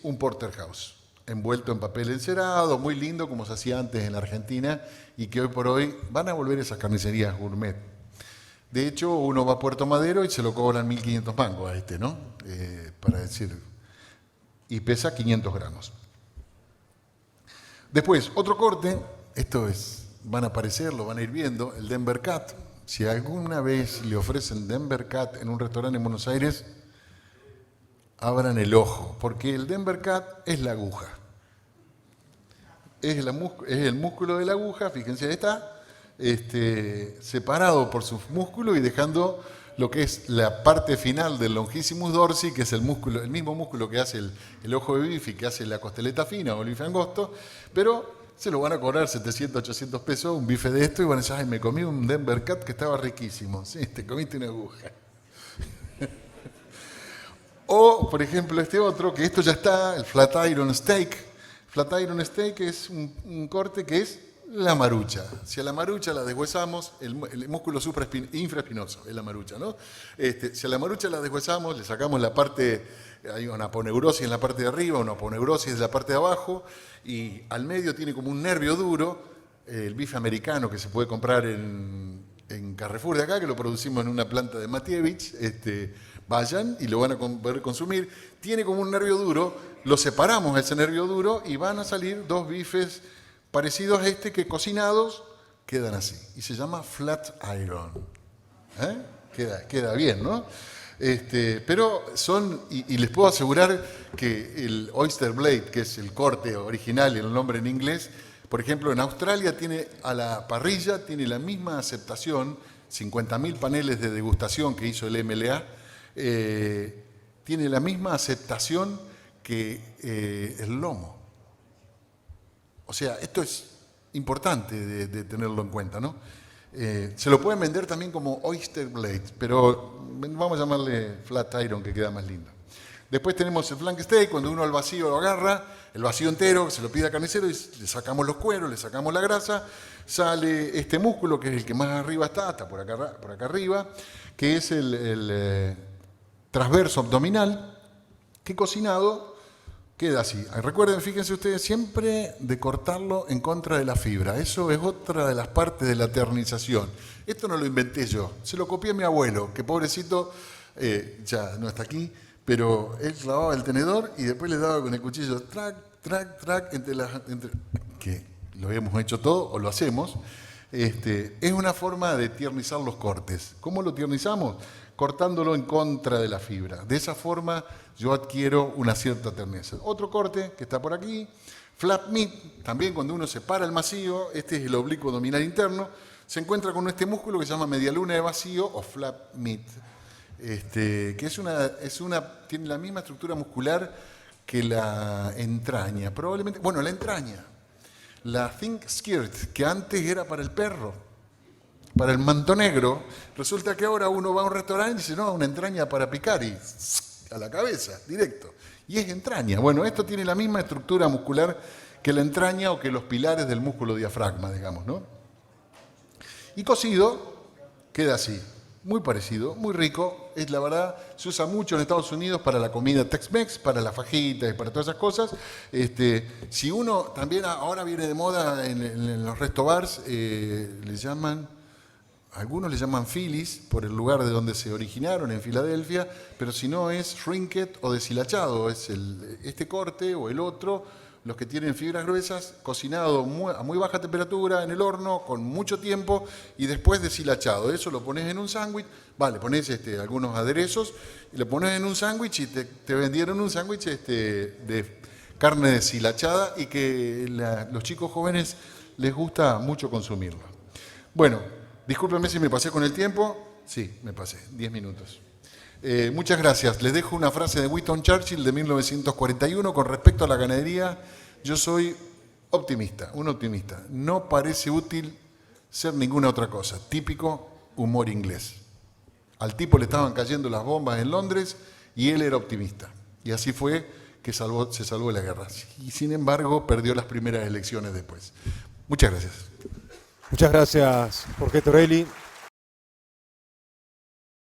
un porterhouse, envuelto en papel encerado, muy lindo, como se hacía antes en la Argentina, y que hoy por hoy van a volver esas carnicerías gourmet. De hecho, uno va a Puerto Madero y se lo cobran 1.500 mangos a ¿no? Para decir, y pesa 500 gramos. Después, otro corte, esto es van a aparecer, lo van a ir viendo, el Denver Cut. Si alguna vez le ofrecen Denver Cut en un restaurante en Buenos Aires, abran el ojo, porque el Denver Cut es la aguja. Es el músculo de la aguja, fíjense, ahí está, separado por sus músculos y dejando lo que es la parte final del longissimus dorsi, que es el mismo músculo que hace el ojo de bife, que hace la costeleta fina o el bife angosto, pero se lo van a cobrar 700, 800 pesos un bife de esto y van a decir, ay, me comí un Denver Cut que estaba riquísimo. Sí, te comiste una aguja. O, por ejemplo, este otro, que esto ya está, el Flatiron Steak. Flatiron Steak es un corte que es la marucha. Si a la marucha la deshuesamos, el músculo infraespinoso es la marucha, ¿no? Si a la marucha la deshuesamos, le sacamos la parte, hay una aponeurosis en la parte de arriba, una aponeurosis en la parte de abajo, y al medio tiene como un nervio duro, el bife americano que se puede comprar en Carrefour de acá, que lo producimos en una planta de Matievich, vayan y lo van a poder consumir. Tiene como un nervio duro, lo separamos ese nervio duro y van a salir dos bifes parecidos a que cocinados quedan así. Y se llama flat iron. Queda bien, ¿no? Pero son, y les puedo asegurar que el oyster blade, que es el corte original y el nombre en inglés, por ejemplo, en Australia a la parrilla tiene la misma aceptación, 50.000 paneles de degustación que hizo el MLA, tiene la misma aceptación que el lomo. O sea, esto es importante de tenerlo en cuenta, ¿no? Se lo pueden vender también como oyster blade, pero vamos a llamarle flat iron, que queda más lindo. Después tenemos el flank steak, cuando uno al vacío lo agarra, el vacío entero, se lo pide al carnicero y le sacamos los cueros, le sacamos la grasa, sale este músculo, que es el que más arriba está por acá arriba, que es el transverso abdominal, que cocinado queda así. Recuerden, fíjense ustedes, siempre de cortarlo en contra de la fibra. Eso es otra de las partes de la eternización. Esto no lo inventé yo, se lo copié a mi abuelo, que pobrecito ya no está aquí, pero él clavaba el tenedor y después le daba con el cuchillo track, track, track, que lo hemos hecho todo o lo hacemos. Es una forma de tiernizar los cortes. ¿Cómo lo tiernizamos? Cortándolo en contra de la fibra. De esa forma yo adquiero una cierta terneza. Otro corte que está por aquí, flap meat, también cuando uno separa el vacío, este es el oblicuo abdominal interno, se encuentra con este músculo que se llama medialuna de vacío o flap meat, que tiene la misma estructura muscular que la entraña. Probablemente, bueno, la entraña, la think skirt, que antes era para el perro, para el manto negro, resulta que ahora uno va a un restaurante y dice, no, una entraña para picar y a la cabeza, directo. Y es entraña. Bueno, esto tiene la misma estructura muscular que la entraña o que los pilares del músculo diafragma, digamos, ¿no? Y cocido queda así, muy parecido, muy rico. Es la verdad, se usa mucho en Estados Unidos para la comida Tex-Mex, para las fajitas y para todas esas cosas. Si uno también ahora viene de moda en los restobars, algunos le llaman Phillies por el lugar de donde se originaron, en Filadelfia, pero si no es shrinked o deshilachado, es este corte o el otro, los que tienen fibras gruesas, cocinado a muy baja temperatura en el horno, con mucho tiempo, y después deshilachado. Eso lo pones en un sándwich, le pones algunos aderezos, y lo pones en un sándwich y te vendieron un sándwich de carne deshilachada y que los chicos jóvenes les gusta mucho consumirlo. Bueno, discúlpenme si me pasé con el tiempo. Sí, me pasé, 10 minutos. Muchas gracias. Les dejo una frase de Winston Churchill de 1941 con respecto a la ganadería. Yo soy optimista, un optimista. No parece útil ser ninguna otra cosa. Típico humor inglés. Al tipo le estaban cayendo las bombas en Londres y él era optimista. Y así fue que se salvó de la guerra. Y sin embargo perdió las primeras elecciones después. Muchas gracias. Muchas gracias, Jorge Torelli.